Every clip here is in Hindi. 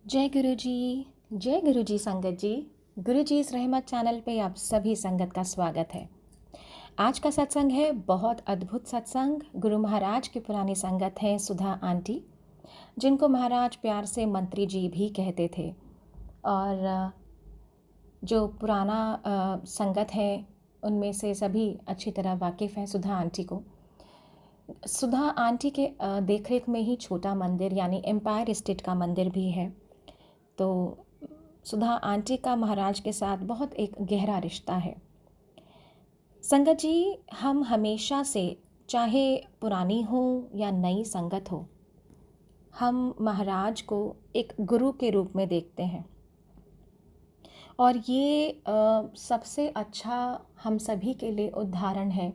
जय गुरु जी संगत जी। गुरु जी इस रहमत चैनल पे आप सभी संगत का स्वागत है। आज का सत्संग है बहुत अद्भुत सत्संग। गुरु महाराज की पुरानी संगत है सुधा आंटी, जिनको महाराज प्यार से मंत्री जी भी कहते थे। और जो पुराना संगत है उनमें से सभी अच्छी तरह वाकिफ़ हैं सुधा आंटी को। सुधा आंटी के देखरेख में ही छोटा मंदिर यानी एम्पायर स्टेट का मंदिर भी है। तो सुधा आंटी का महाराज के साथ बहुत एक गहरा रिश्ता है। संगत जी, हम हमेशा से चाहे पुरानी हो या नई संगत हो, हम महाराज को एक गुरु के रूप में देखते हैं। और ये सबसे अच्छा हम सभी के लिए उदाहरण है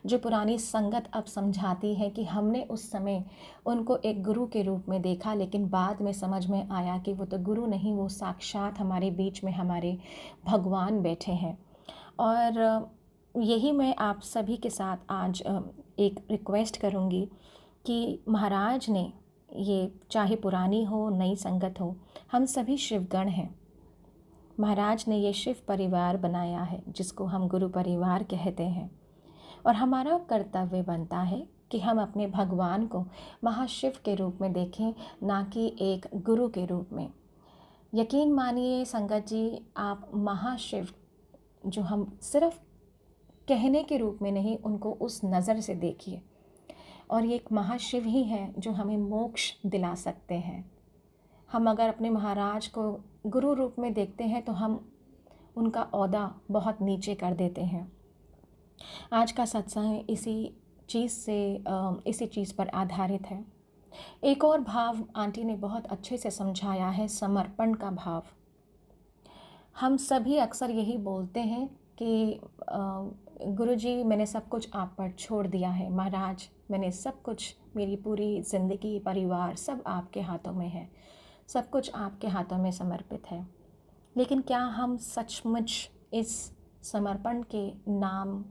जो पुरानी संगत अब समझाती है कि हमने उस समय उनको एक गुरु के रूप में देखा, लेकिन बाद में समझ में आया कि वो तो गुरु नहीं, वो साक्षात हमारे बीच में हमारे भगवान बैठे हैं। और यही मैं आप सभी के साथ आज एक रिक्वेस्ट करूँगी कि महाराज ने ये चाहे पुरानी हो नई संगत हो, हम सभी शिवगण हैं। महाराज ने ये शिव परिवार बनाया है जिसको हम गुरु परिवार कहते हैं। और हमारा कर्तव्य बनता है कि हम अपने भगवान को महाशिव के रूप में देखें, ना कि एक गुरु के रूप में। यकीन मानिए संगत जी, आप महाशिव जो हम सिर्फ कहने के रूप में नहीं, उनको उस नज़र से देखिए। और ये एक महाशिव ही है जो हमें मोक्ष दिला सकते हैं। हम अगर अपने महाराज को गुरु रूप में देखते हैं तो हम उनका ओहदा बहुत नीचे कर देते हैं। आज का सत्संग इसी चीज़ पर आधारित है। एक और भाव आंटी ने बहुत अच्छे से समझाया है, समर्पण का भाव। हम सभी अक्सर यही बोलते हैं कि गुरुजी मैंने सब कुछ आप पर छोड़ दिया है, महाराज मैंने सब कुछ, मेरी पूरी ज़िंदगी परिवार सब आपके हाथों में है, सब कुछ आपके हाथों में समर्पित है। लेकिन क्या हम सचमुच इस समर्पण के नाम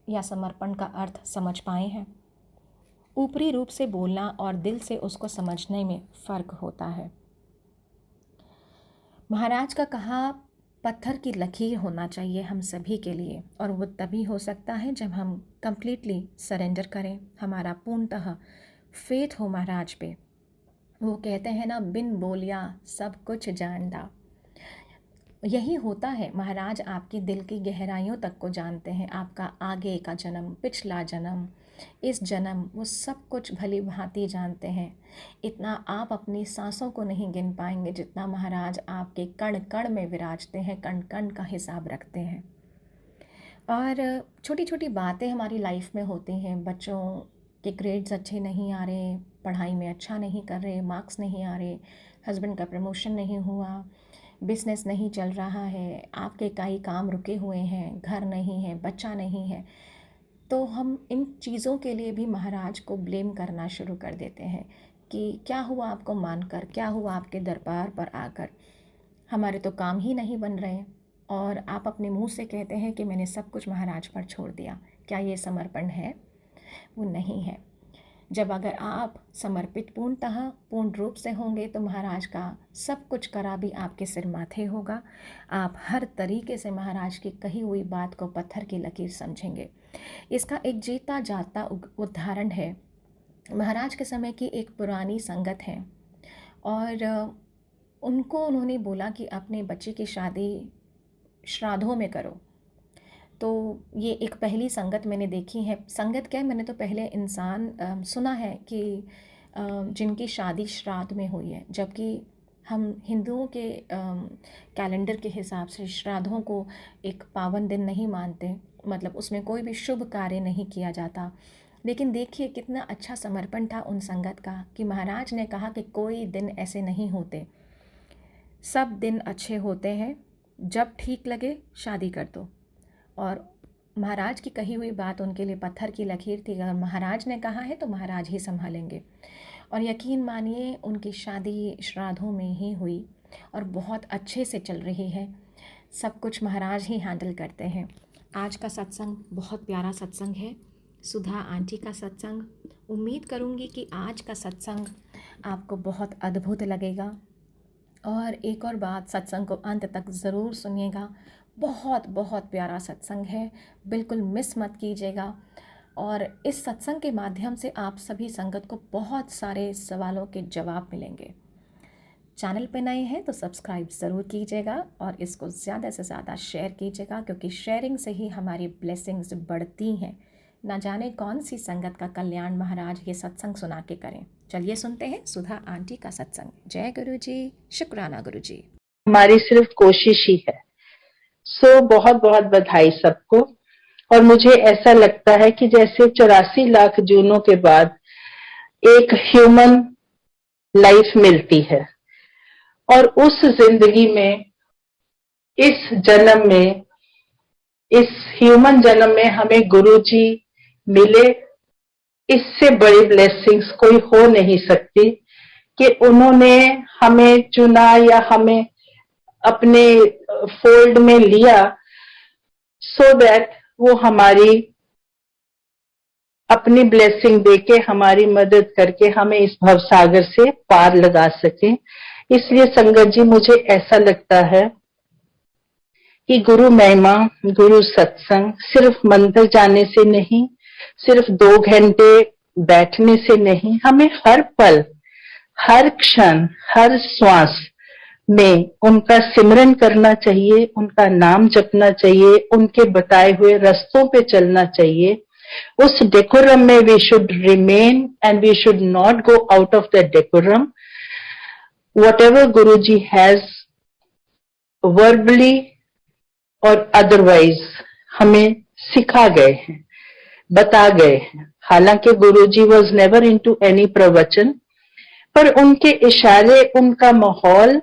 या समर्पण का अर्थ समझ पाए हैं? ऊपरी रूप से बोलना और दिल से उसको समझने में फ़र्क होता है। महाराज का कहा पत्थर की लकीर होना चाहिए हम सभी के लिए, और वो तभी हो सकता है जब हम कंप्लीटली सरेंडर करें, हमारा पूर्णतः फेथ हो महाराज पे। वो कहते हैं ना, बिन बोलिया सब कुछ जानदा। यही होता है, महाराज आपकी दिल की गहराइयों तक को जानते हैं। आपका आगे का जन्म, पिछला जन्म, इस जन्म, वो सब कुछ भली भांति जानते हैं। इतना आप अपनी सांसों को नहीं गिन पाएंगे जितना महाराज आपके कण कण में विराजते हैं, कण कण का हिसाब रखते हैं। और छोटी छोटी बातें हमारी लाइफ में होती हैं। बच्चों के ग्रेड्स अच्छे नहीं आ रहे, पढ़ाई में अच्छा नहीं कर रहे, मार्क्स नहीं आ रहे, हस्बैंड का प्रमोशन नहीं हुआ, बिज़नेस नहीं चल रहा है, आपके कई काम रुके हुए हैं, घर नहीं है, बच्चा नहीं है, तो हम इन चीज़ों के लिए भी महाराज को ब्लेम करना शुरू कर देते हैं कि क्या हुआ आपको मानकर, क्या हुआ आपके दरबार पर आकर, हमारे तो काम ही नहीं बन रहे। और आप अपने मुंह से कहते हैं कि मैंने सब कुछ महाराज पर छोड़ दिया। क्या ये समर्पण है? वो नहीं है। जब अगर आप समर्पित पूर्ण रूप से होंगे तो महाराज का सब कुछ करा भी आपके सिर माथे होगा। आप हर तरीके से महाराज की कही हुई बात को पत्थर की लकीर समझेंगे। इसका एक जीता जाता उदाहरण है, महाराज के समय की एक पुरानी संगत है और उन्होंने बोला कि अपने बच्चे की शादी श्राद्धों में करो। तो ये एक पहली संगत मैंने देखी है। संगत क्या है, मैंने तो पहले इंसान सुना है कि जिनकी शादी श्राद्ध में हुई है, जबकि हम हिंदुओं के कैलेंडर के हिसाब से श्राद्धों को एक पावन दिन नहीं मानते, मतलब उसमें कोई भी शुभ कार्य नहीं किया जाता। लेकिन देखिए कितना अच्छा समर्पण था उन संगत का कि महाराज ने कहा कि कोई दिन ऐसे नहीं होते, सब दिन अच्छे होते हैं, जब ठीक लगे शादी कर दो। और महाराज की कही हुई बात उनके लिए पत्थर की लकीर थी। अगर महाराज ने कहा है तो महाराज ही संभालेंगे। और यकीन मानिए उनकी शादी श्राद्धों में ही हुई और बहुत अच्छे से चल रही है। सब कुछ महाराज ही हैंडल करते हैं। आज का सत्संग बहुत प्यारा सत्संग है, सुधा आंटी का सत्संग। उम्मीद करूँगी कि आज का सत्संग आपको बहुत अद्भुत लगेगा। और एक और बात, सत्संग को अंत तक ज़रूर सुनिएगा। बहुत बहुत प्यारा सत्संग है, बिल्कुल मिस मत कीजिएगा। और इस सत्संग के माध्यम से आप सभी संगत को बहुत सारे सवालों के जवाब मिलेंगे। चैनल पे नए हैं तो सब्सक्राइब ज़रूर कीजिएगा और इसको ज़्यादा से ज़्यादा शेयर कीजिएगा, क्योंकि शेयरिंग से ही हमारी ब्लेसिंग्स बढ़ती हैं। ना जाने कौन सी संगत का कल्याण महाराज ये सत्संग सुना के करें। चलिए सुनते हैं सुधा आंटी का सत्संग। जय गुरु जी, शुक्राना गुरु जी। हमारी सिर्फ कोशिश ही है। सो बहुत बहुत बधाई सबको। और मुझे ऐसा लगता है कि जैसे 84 लाख जूनों के बाद एक ह्यूमन लाइफ मिलती है, और उस जिंदगी में, इस जन्म में, इस ह्यूमन जन्म में हमें गुरुजी मिले, इससे बड़ी ब्लेसिंग्स कोई हो नहीं सकती कि उन्होंने हमें चुना या हमें अपने फोल्ड में लिया, सो दैट वो हमारी अपनी ब्लेसिंग देके, हमारी मदद करके हमें इस भवसागर से पार लगा सके। इसलिए संगत जी, मुझे ऐसा लगता है कि गुरु महिमा, गुरु सत्संग सिर्फ मंदिर जाने से नहीं, सिर्फ 2 घंटे बैठने से नहीं, हमें हर पल, हर क्षण, हर श्वास में उनका सिमरन करना चाहिए, उनका नाम जपना चाहिए, उनके बताए हुए रास्तों पे चलना चाहिए। उस डेकोरम में we should remain and we should not go out of the decorum. whatever Guruji has verbally और अदरवाइज हमें सिखा गए हैं, बता गए हैं। हालांकि Guruji was never into any प्रवचन, पर उनके इशारे, उनका माहौल,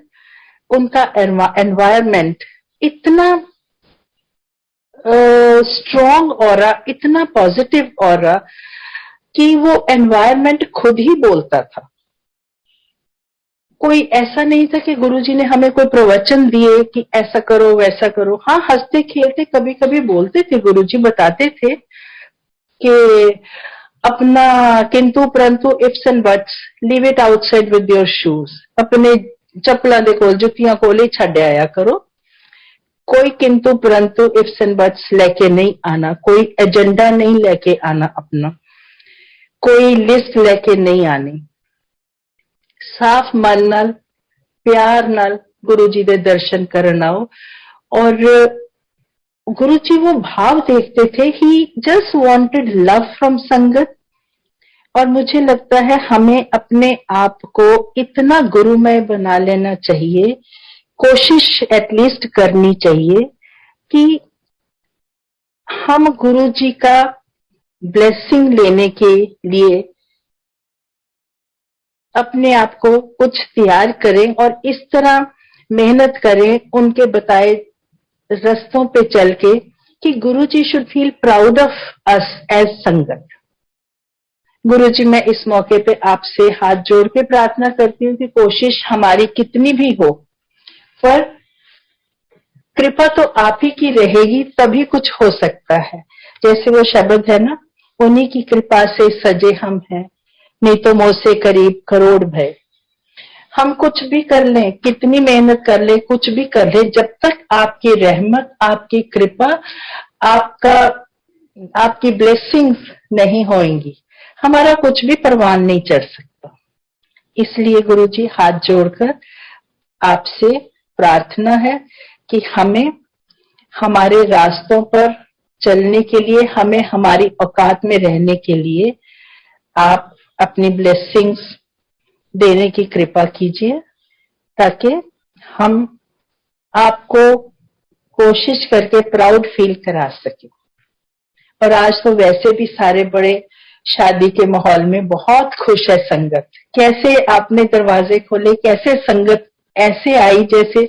उनका एनवायरमेंट इतना स्ट्रॉन्ग ऑरा, इतना पॉजिटिव ऑरा कि वो एनवायरमेंट खुद ही बोलता था। कोई ऐसा नहीं था कि गुरुजी ने हमें कोई प्रवचन दिए कि ऐसा करो वैसा करो। हाँ, हंसते खेलते कभी कभी बोलते थे गुरुजी, बताते थे कि अपना किंतु परंतु ifs and buts leave it outside with your shoes. अपने चप्पलों के कोल, जुतियां कोल ही छड़ आया करो। कोई किंतु परंतु इफ्स एंड बट्स लेके नहीं आना, कोई एजेंडा नहीं लेके आना अपना, कोई लिस्ट लेके नहीं आनी। साफ मन नाल, प्यार नाल गुरु जी दे दर्शन करन आओ। और गुरु जी वो भाव देखते थे, ही जस्ट वांटेड लव फ्रॉम संगत। और मुझे लगता है हमें अपने आप को इतना गुरुमय बना लेना चाहिए, कोशिश एटलीस्ट करनी चाहिए कि हम गुरु जी का ब्लेसिंग लेने के लिए अपने आप को कुछ तैयार करें और इस तरह मेहनत करें उनके बताए रास्तों पे चल के कि Guru ji should feel proud of us as sangat. Guru जी, मैं इस मौके पे आपसे हाथ जोड़ के प्रार्थना करती हूँ कि कोशिश हमारी कितनी भी हो, पर कृपा तो आप ही की रहेगी, तभी कुछ हो सकता है। जैसे वो शब्द है ना, उन्हीं की कृपा से सजे हम हैं, नहीं तो मोह से करीब करोड़ भय। हम कुछ भी कर लें, कितनी मेहनत कर लें, कुछ भी कर लें, जब तक आपकी रहमत, आपकी कृपा, आपका आपकी ब्लेसिंग्स नहीं होंगी, हमारा कुछ भी परवान नहीं चढ़ सकता। इसलिए गुरु जी, हाथ जोड़कर आपसे प्रार्थना है कि हमें हमारे रास्तों पर चलने के लिए, हमें हमारी औकात में रहने के लिए आप अपनी ब्लेसिंग्स देने की कृपा कीजिए, ताकि हम आपको कोशिश करके प्राउड फील करा सके। और आज तो वैसे भी सारे बड़े शादी के माहौल में बहुत खुश है संगत। कैसे आपने दरवाजे खोले, कैसे संगत ऐसे आई जैसे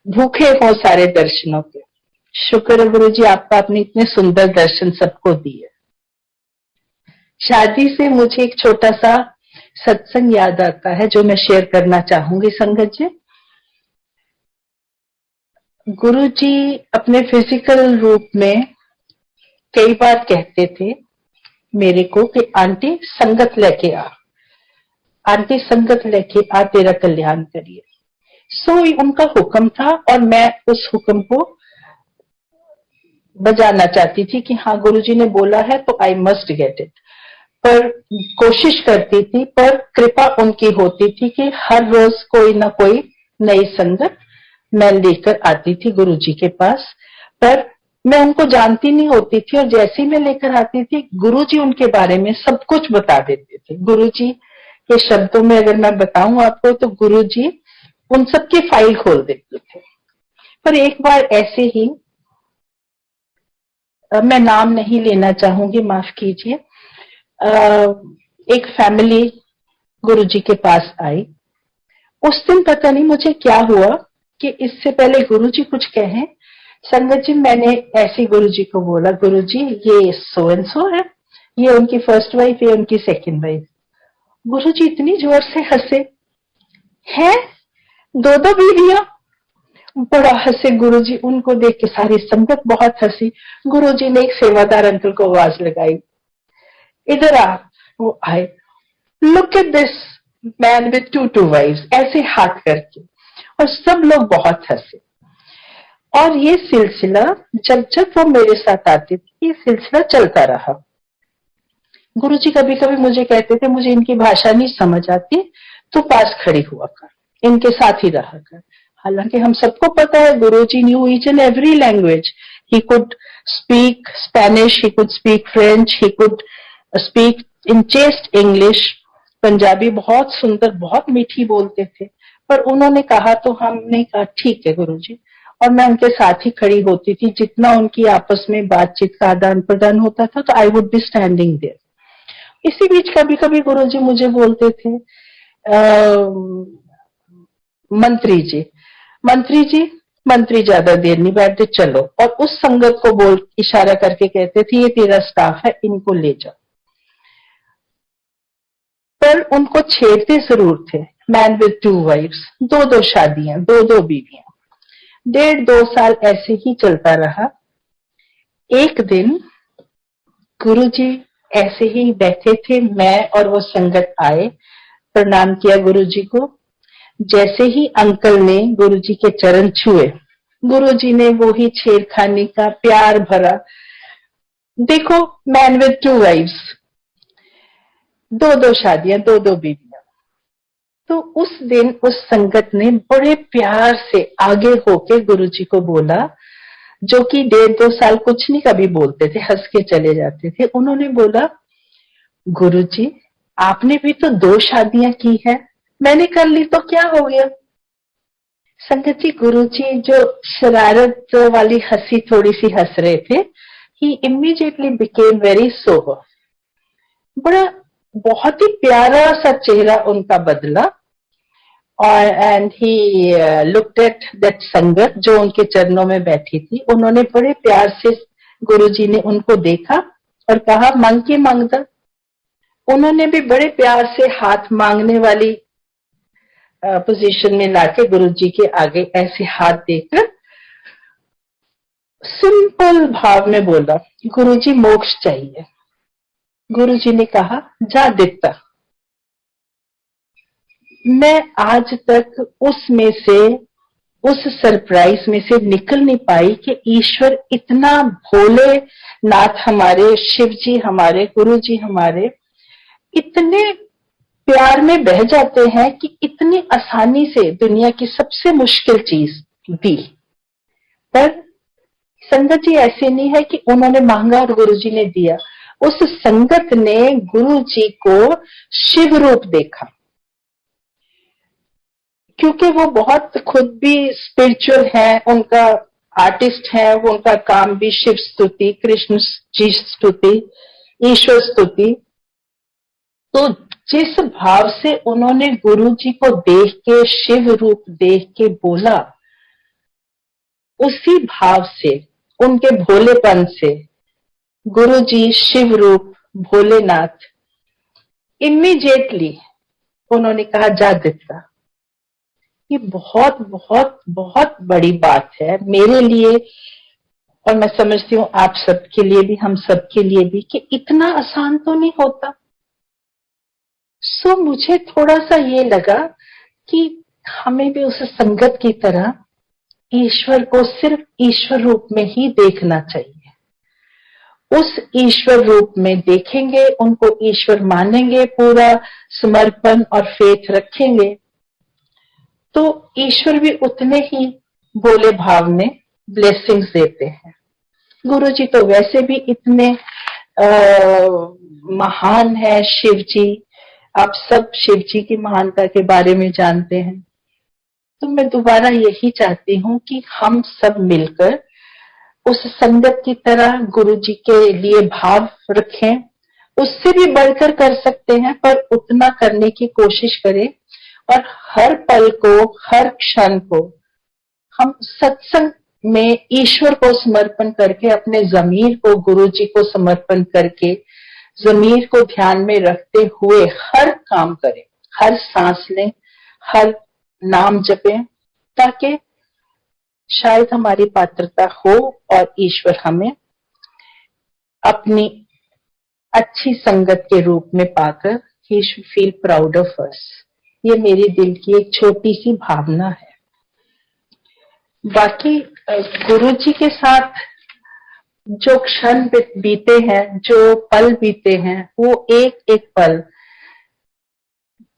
भूखे हो सारे दर्शनों के। शुक्र है गुरु जी, आपका आपने इतने सुंदर दर्शन सबको दिए। शादी से मुझे एक छोटा सा सत्संग याद आता है जो मैं शेयर करना चाहूंगी संगत जी। गुरु जी अपने फिजिकल रूप में कई बार कहते थे मेरे को कि आंटी संगत लेके आ, आंटी संगत लेके आ, तेरा कल्याण करिए। सो उनका हुक्म था और मैं उस हुक्म को बजाना चाहती थी कि हाँ गुरुजी ने बोला है तो आई मस्ट गेट इट। पर कोशिश करती थी, पर कृपा उनकी होती थी कि हर रोज कोई ना कोई नई संगत मैं लेकर आती थी गुरुजी के पास। पर मैं उनको जानती नहीं होती थी और जैसे ही मैं लेकर आती थी गुरुजी उनके बारे में सब कुछ बता देते थे। गुरुजी के शब्दों में अगर मैं बताऊं आपको तो गुरुजी उन सबकी फाइल खोल देते थे। पर एक बार ऐसे ही मैं नाम नहीं लेना चाहूंगी, माफ कीजिए, एक फैमिली गुरुजी के पास आई। उस दिन पता नहीं मुझे क्या हुआ कि इससे पहले गुरुजी कुछ कहें, संगत जी मैंने ऐसे गुरुजी को बोला, गुरुजी ये सो एंड सो है, ये उनकी फर्स्ट वाइफ, ये उनकी सेकंड वाइफ। गुरुजी इतनी जोर से हंसे, हैं दो दो बीवियां। बड़ा हंसे गुरुजी, उनको देख के सारी संगत बहुत हंसी। गुरुजी ने एक सेवादार अंकल को आवाज लगाई, इधर आ। वो आए, look at this man with two wifes, ऐसे हाथ करके, और सब लोग बहुत हंसे। और ये सिलसिला जब जब वो मेरे साथ आती थी ये सिलसिला चलता रहा। गुरुजी कभी कभी मुझे कहते थे मुझे इनकी भाषा नहीं समझ आती, तो पास खड़ी हुआ कर, इनके साथ ही रहा कर। हालांकि हम सबको पता है Guruji knew each and every language. He could speak Spanish, he could speak French, he could speak in chaste English. Punjabi बहुत सुंदर, बहुत मीठी बोलते थे। पर उन्होंने कहा तो हमने कहा ठीक है गुरुजी, और मैं उनके साथ ही खड़ी होती थी। जितना उनकी आपस में बातचीत का आदान प्रदान होता था तो I would be standing there. इसी बीच कभी कभी गुरुजी मुझे बोलते थे मंत्री जी, मंत्री जी, मंत्री ज्यादा देर नहीं बैठते, चलो। और उस संगत को बोल इशारा करके कहते थे ये तेरा स्टाफ है, इनको ले जाओ। पर उनको छेड़ते जरूर थे। मैन विद टू वाइफ्स, दो दो शादियां, दो दो बीवियां। 1.5-2 साल ऐसे ही चलता रहा। एक दिन गुरुजी ऐसे ही बैठे थे, मैं और वो संगत आए, प्रणाम किया गुरुजी को। जैसे ही अंकल ने गुरुजी के चरण छुए, गुरुजी ने वो ही छेड़खानी का प्यार भरा, देखो मैन विद टू वाइफ्स, दो दो शादियां, दो दो बीवियां। तो उस दिन उस संगत ने बड़े प्यार से आगे होके गुरुजी को बोला, जो कि 1.5-2 साल कुछ नहीं कभी बोलते थे, हंस के चले जाते थे। उन्होंने बोला गुरुजी आपने भी तो 2 शादियां की है, मैंने कर ली तो क्या हो गया। संगत जी गुरुजी जो शरारत वाली हंसी थोड़ी सी हंस रहे थे, ही इमीडिएटली बिकेम वेरी सोबर। बड़ा बहुत ही प्यारा सा चेहरा उनका बदला। और and he looked at that संगत जो उनके चरणों में बैठी थी। उन्होंने बड़े प्यार से, गुरुजी ने उनको देखा और कहा मांग के मांगदा। उन्होंने भी बड़े प्यार से हाथ मांगने वाली पोजीशन में लाके गुरुजी के आगे ऐसे हाथ देकर सिंपल भाव में बोला, गुरुजी मोक्ष चाहिए। गुरुजी ने कहा जा दिखता। मैं आज तक उसमें से, उस सरप्राइज में से निकल नहीं पाई कि ईश्वर इतना भोले नाथ हमारे, शिव जी हमारे, गुरु जी हमारे इतने प्यार में बह जाते हैं कि इतनी आसानी से दुनिया की सबसे मुश्किल चीज दी। पर संगत जी ऐसे नहीं है कि उन्होंने मांगा और गुरु जी ने दिया। उस संगत ने गुरु जी को शिव रूप देखा, क्योंकि वो बहुत खुद भी स्पिरिचुअल है, उनका आर्टिस्ट है, वो उनका काम भी शिव स्तुति, कृष्ण जी स्तुति, ईश्वर स्तुति। तो जिस भाव से उन्होंने गुरु जी को देख के, शिव रूप देख के बोला, उसी भाव से, उनके भोलेपन से गुरु जी शिव रूप भोलेनाथ इमीडिएटली उन्होंने कहा जा दिखता। ये बहुत बहुत बहुत बड़ी बात है मेरे लिए, और मैं समझती हूँ आप सबके लिए भी, हम सबके लिए भी, कि इतना आसान तो नहीं होता। सो मुझे थोड़ा सा ये लगा कि हमें भी उस संगत की तरह ईश्वर को सिर्फ ईश्वर रूप में ही देखना चाहिए। उस ईश्वर रूप में देखेंगे, उनको ईश्वर मानेंगे, पूरा समर्पण और फेथ रखेंगे, तो ईश्वर भी उतने ही भोले भाव में ब्लेसिंग्स देते हैं। गुरु जी तो वैसे भी इतने महान है, शिव जी, आप सब शिव जी की महानता के बारे में जानते हैं। तो मैं दोबारा यही चाहती हूँ कि हम सब मिलकर उस संगत की तरह गुरु जी के लिए भाव रखें। उससे भी बढ़कर कर सकते हैं, पर उतना करने की कोशिश करें, और हर पल को, हर क्षण को हम सत्संग में ईश्वर को समर्पण करके, अपने जमीर को गुरु जी को समर्पण करके, जमीर को ध्यान में रखते हुए हर काम करें, हर सांस लें, हर नाम जपें, ताकि शायद हमारी पात्रता हो और ईश्वर हमें अपनी अच्छी संगत के रूप में पाकर he should feel proud of us। ये मेरे दिल की एक छोटी सी भावना है। बाकी गुरु जी के साथ जो क्षण बीते हैं, जो पल बीते हैं, वो एक एक पल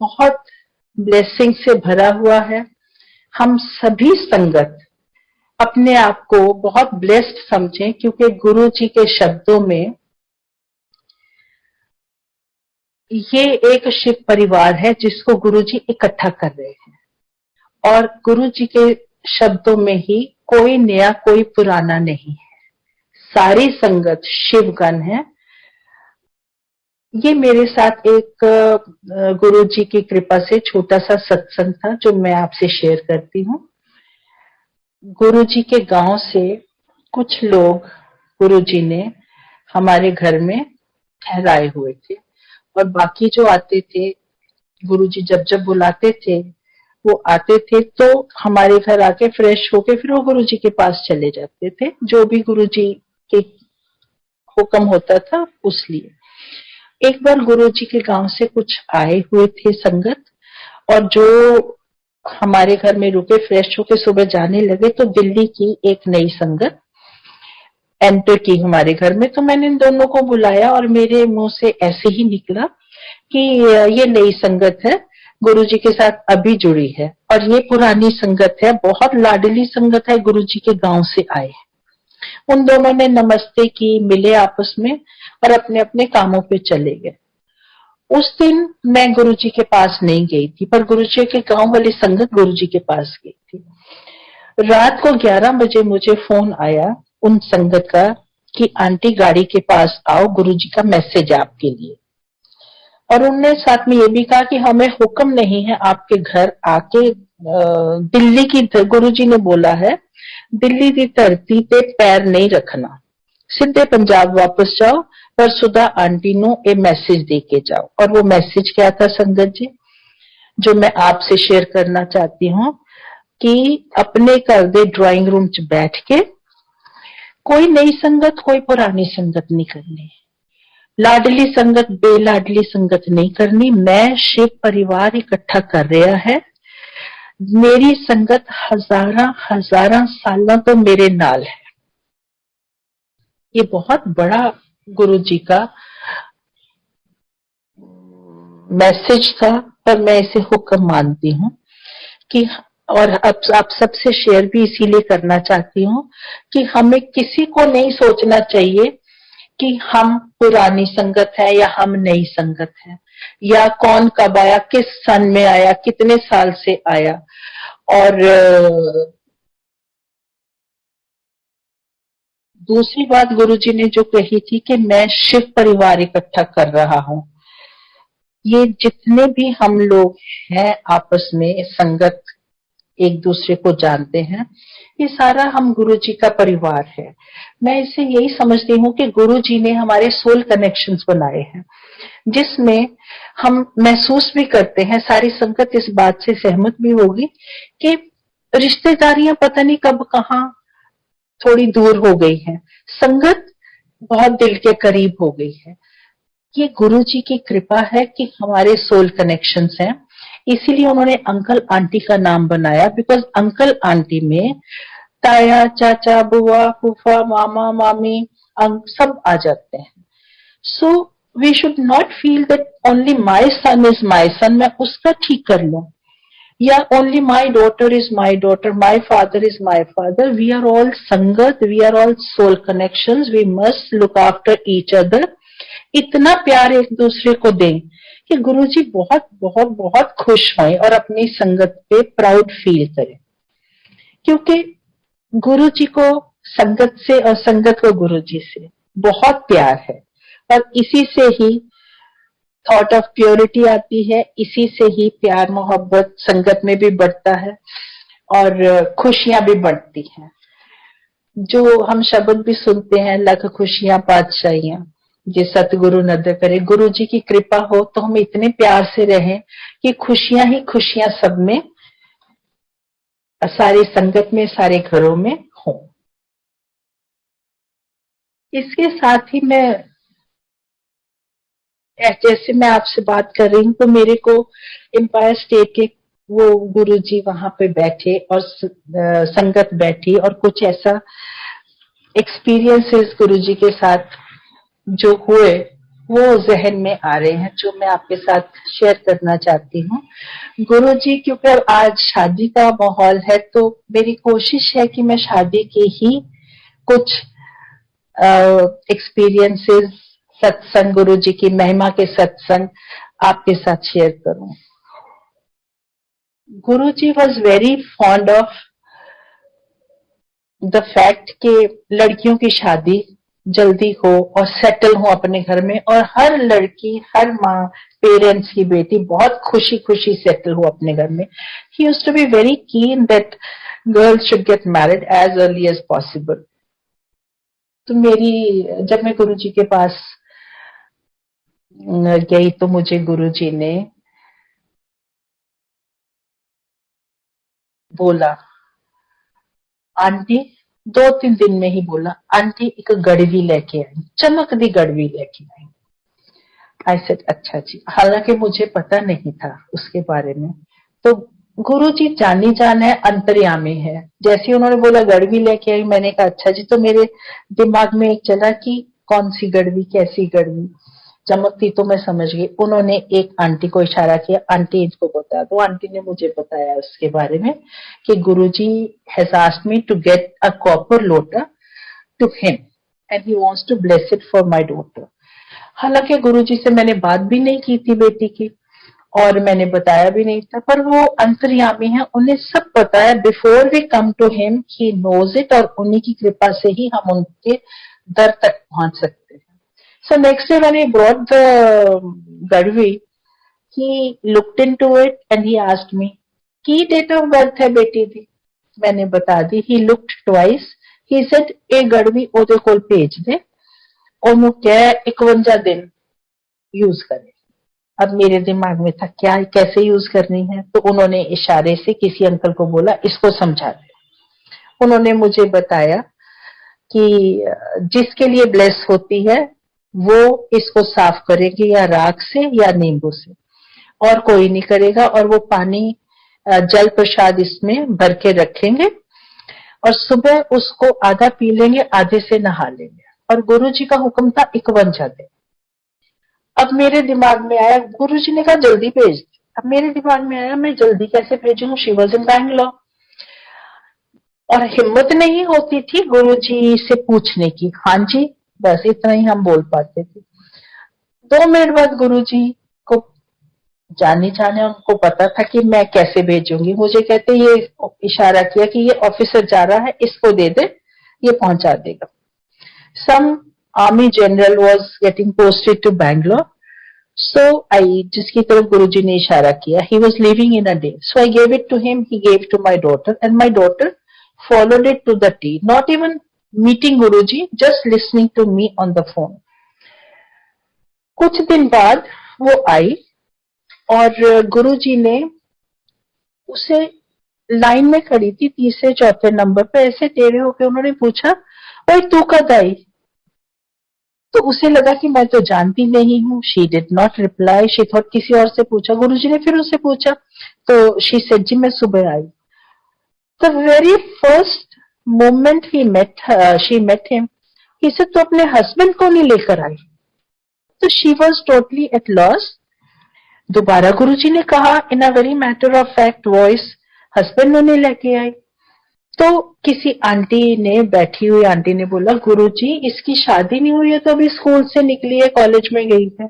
बहुत ब्लेसिंग से भरा हुआ है। हम सभी संगत अपने आप को बहुत ब्लेस्ड समझें, क्योंकि गुरु जी के शब्दों में ये एक शिव परिवार है जिसको गुरु जी इकट्ठा कर रहे हैं, और गुरु जी के शब्दों में ही कोई नया कोई पुराना नहीं है, सारी संगत शिवगण है। ये मेरे साथ एक गुरु जी की कृपा से छोटा सा सत्संग था जो मैं आपसे शेयर करती हूँ। गुरु जी के गांव से कुछ लोग गुरु जी ने हमारे घर में ठहराए हुए थे, और बाकी जो आते थे, गुरु जी जब जब बुलाते थे वो आते थे, तो हमारे घर आके फ्रेश होके फिर वो गुरु जी के पास चले जाते थे, जो भी गुरु जी के हुक्म होता था उस लिए। एक बार गुरु जी के गांव से कुछ आए हुए थे संगत, और जो हमारे घर में रुके, फ्रेश होके सुबह जाने लगे, तो दिल्ली की एक नई संगत एंटर की हमारे घर में। तो मैंने इन दोनों को बुलाया और मेरे मुंह से ऐसे ही निकला कि ये नई संगत है, गुरु जी के साथ अभी जुड़ी है, और ये पुरानी संगत है, बहुत लाडली संगत है, गुरु जी के गांव से आए। उन दोनों ने नमस्ते की, मिले आपस में और अपने अपने कामों पे चले गए। उस दिन मैं गुरु जी के पास नहीं गई थी, पर गुरु जी के गांव वाली संगत गुरु जी के पास गई थी। रात को 11 बजे मुझे फोन आया उन संगत का कि आंटी गाड़ी के पास आओ, गुरु जी का मैसेज आपके लिए। और उन्होंने साथ में ये भी कहा कि हमें हुक्म नहीं है आपके घर आके, दिल्ली की, गुरु जी ने बोला है दिल्ली की धरती पे पैर नहीं रखना, सीधे पंजाब वापस जाओ, पर सुधा आंटी नो ए मैसेज दे के जाओ। और वो मैसेज क्या था संगत जी, जो मैं आपसे शेयर करना चाहती हूँ, कि अपने घर दे ड्राइंग रूम च बैठ के कोई नई संगत कोई पुरानी संगत नहीं करनी, लाडली संगत बेलाडली संगत नहीं करनी। मैं शिव परिवार इकट्ठा कर रहा है, मेरी संगत हजारा सालों तो मेरे नाल है। ये बहुत बड़ा गुरु जी का मैसेज था, पर मैं इसे हुक्म मानती हूँ कि, और अब आप सबसे शेयर भी इसीलिए करना चाहती हूँ कि हमें किसी को नहीं सोचना चाहिए कि हम पुरानी संगत है या हम नई संगत है, या कौन कब आया, किस सन में आया, कितने साल से आया। और दूसरी बात गुरुजी ने जो कही थी कि मैं शिव परिवार इकट्ठा कर रहा हूं, ये जितने भी हम लोग हैं आपस में संगत एक दूसरे को जानते हैं, ये सारा हम गुरु जी का परिवार है। मैं इसे यही समझती हूँ कि गुरु जी ने हमारे सोल कनेक्शंस बनाए हैं, जिसमें हम महसूस भी करते हैं, सारी संगत इस बात से सहमत भी होगी कि रिश्तेदारियां पता नहीं कब कहाँ थोड़ी दूर हो गई हैं, संगत बहुत दिल के करीब हो गई है। ये गुरु जी की कृपा है कि हमारे सोल कनेक्शंस हैं। इसीलिए उन्होंने अंकल आंटी का नाम बनाया, बिकॉज अंकल आंटी में ताया चाचा बुआ फूफा मामा मामी सब आ जाते हैं. So we should not feel that only my son is my son, मैं उसका ठीक कर लूं, या only my daughter is my daughter, my father is my father. We are all sangat, we are all soul connections, we must look after each other. इतना प्यार एक दूसरे को दें कि गुरुजी बहुत बहुत बहुत खुश हों और अपनी संगत पे प्राउड फील करें, क्योंकि गुरुजी को संगत से और संगत को गुरुजी से बहुत प्यार है. और इसी से ही थॉट ऑफ प्योरिटी आती है, इसी से ही प्यार मोहब्बत संगत में भी बढ़ता है और खुशियां भी बढ़ती हैं. जो हम शब्द भी सुनते हैं, लख खुशियां पातशाहियां ये सतगुरु नद करे. गुरु जी की कृपा हो तो हम इतने प्यार से रहें कि खुशियां ही खुशियां सब में, सारी संगत में, सारे घरों में हो. इसके साथ ही मैं, जैसे मैं आपसे बात कर रही हूँ तो मेरे को एम्पायर स्टेट के वो गुरुजी वहां पे बैठे और संगत बैठी और कुछ ऐसा एक्सपीरियंसेस गुरुजी के साथ जो हुए वो जहन में आ रहे हैं, जो मैं आपके साथ शेयर करना चाहती हूँ. गुरुजी, क्योंकि अब आज शादी का माहौल है तो मेरी कोशिश है कि मैं शादी के ही कुछ एक्सपीरियंसेस, सत्संग, गुरु जी की महिमा के सत्संग आपके साथ शेयर करूं. Guru ji was very fond of the fact कि लड़कियों की शादी जल्दी हो और सेटल हो अपने घर में, और हर लड़की, हर माँ, पेरेंट्स की बेटी बहुत खुशी खुशी सेटल हो अपने घर में. He used to be very keen that girls should get married as early as possible. तो जब मैं गुरु जी के पास गई तो मुझे गुरुजी ने बोला, आंटी, 2-3 दिन में ही बोला, आंटी एक गड़वी लेके आई, चमकदी गड़वी लेके आई. आई सेड अच्छा जी. हालांकि मुझे पता नहीं था उसके बारे में. तो गुरुजी जानी जान है, अंतर्यामी है. जैसे उन्होंने बोला गड़वी लेके आई, मैंने कहा अच्छा जी. तो मेरे दिमाग में एक चला कि कौन सी गड़वी, कैसी गड़वी, चमकती, तो मैं समझ गई. उन्होंने एक आंटी को इशारा किया, आंटी इनको बता दो. आंटी ने मुझे बताया उसके बारे में कि Guruji has asked me to get a copper lota to him and he wants to bless it for my daughter. हालांकि गुरुजी से मैंने बात भी नहीं की थी बेटी की और मैंने बताया भी नहीं था, पर वो अंतर्यामी है, उन्हें सब पता है. Before we come to him he knows it, और उन्हीं की कृपा से ही हम उनके दर तक पहुंच सकते हैं. So next day when he brought the Gadvi, he looked into it and he asked me, की डेट ऑफ बर्थ है बेटी दी? मैंने बता दी. He looked twice. He said, ए गड़वी ओदे कोल भेज दे, ओनू कह 51 दिन यूज करे. अब मेरे दिमाग में था क्या, कैसे यूज करनी है. तो उन्होंने इशारे से किसी अंकल को बोला, इसको समझा दे. उन्होंने मुझे बताया कि जिसके लिए ब्लेस होती है वो इसको साफ करेगी या राख से या नींबू से, और कोई नहीं करेगा. और वो पानी, जल प्रसाद इसमें भर के रखेंगे और सुबह उसको आधा पी लेंगे, आधे से नहा लेंगे. और गुरुजी का हुक्म था 51 दिन. अब मेरे दिमाग में आया, गुरुजी ने कहा जल्दी भेज दे. अब मेरे दिमाग में आया मैं जल्दी कैसे भेजूं, शी वाज इन बैंगलोर. और हिम्मत नहीं होती थी गुरुजी से पूछने की. हाँ जी, बस इतना ही हम बोल पाते थे. 2 मिनट बाद गुरुजी को जाने जाने उनको पता था कि मैं कैसे भेजूंगी. मुझे कहते, ये इशारा किया कि ये ऑफिसर जा रहा है, इसको दे दे, ये पहुंचा देगा. Some army general was getting posted to Bangalore. So I, जिसकी तरफ गुरुजी ने इशारा किया, he was living in a day. So I gave it to him, he gave to my daughter and my daughter followed it to the T, not even meeting Guruji, just listening to me on the phone. कुछ दिन बाद वो आई और गुरुजी ने उसे, लाइन में खड़ी थी 3-4 नंबर पे, ऐसे टेढ़े होके उन्होंने पूछा, ओए तू कद आई? तो उसे लगा कि मैं तो जानती नहीं हूँ. She did not reply. She thought किसी और से पूछा. गुरुजी ने फिर उससे पूछा, तो शी सेड जी मैं सुबह आई. The very first moment she met him, he said तो अपने हस्बैंड को नहीं लेकर आई. तो she was totally at loss. दोबारा गुरुजी ने कहा in a very matter of fact voice, husband ने लेके आई. तो किसी आंटी ने, बैठी हुई आंटी ने बोला, गुरुजी इसकी शादी नहीं हुई है तो अभी स्कूल से निकली है, कॉलेज में गई है.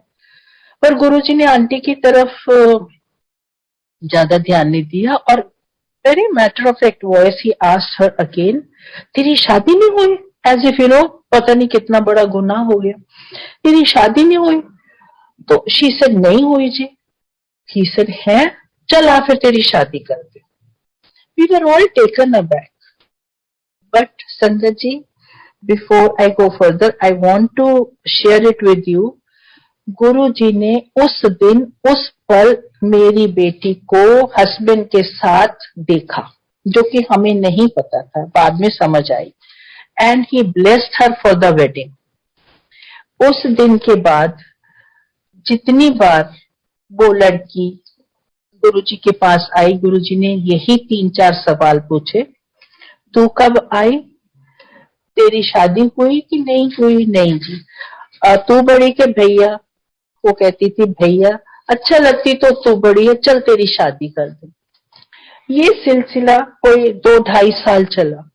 पर गुरुजी ने आंटी की तरफ ज्यादा ध्यान नहीं दिया और very matter of fact voice he asked her again, तेरी शादी नहीं हुई? एज इफ यू नो, पता नहीं कितना बड़ा गुनाह हो गया. तेरी शादी नहीं हुई? तो शी सेड नहीं हुई जी. ही सेड है, चल आ फिर तेरी शादी कर दे. We were all taken aback. But Sangat ji, before I go further, I want to share it with you. गुरु जी ने उस दिन, उस पल मेरी बेटी को हस्बैंड के साथ देखा, जो कि हमें नहीं पता था, बाद में समझ आई. And he blessed her for the wedding. उस दिन के बाद जितनी बार वो लड़की गुरु जी के पास आई, गुरु जी ने यही 3-4 सवाल पूछे. तू कब आई? तेरी शादी हुई कि नहीं हुई? नहीं जी. तू बड़ी के भैया? वो कहती थी भैया. अच्छा लगती तो तू बड़ी है, चल तेरी शादी कर दे. ये सिलसिला कोई 2-2.5 साल चला.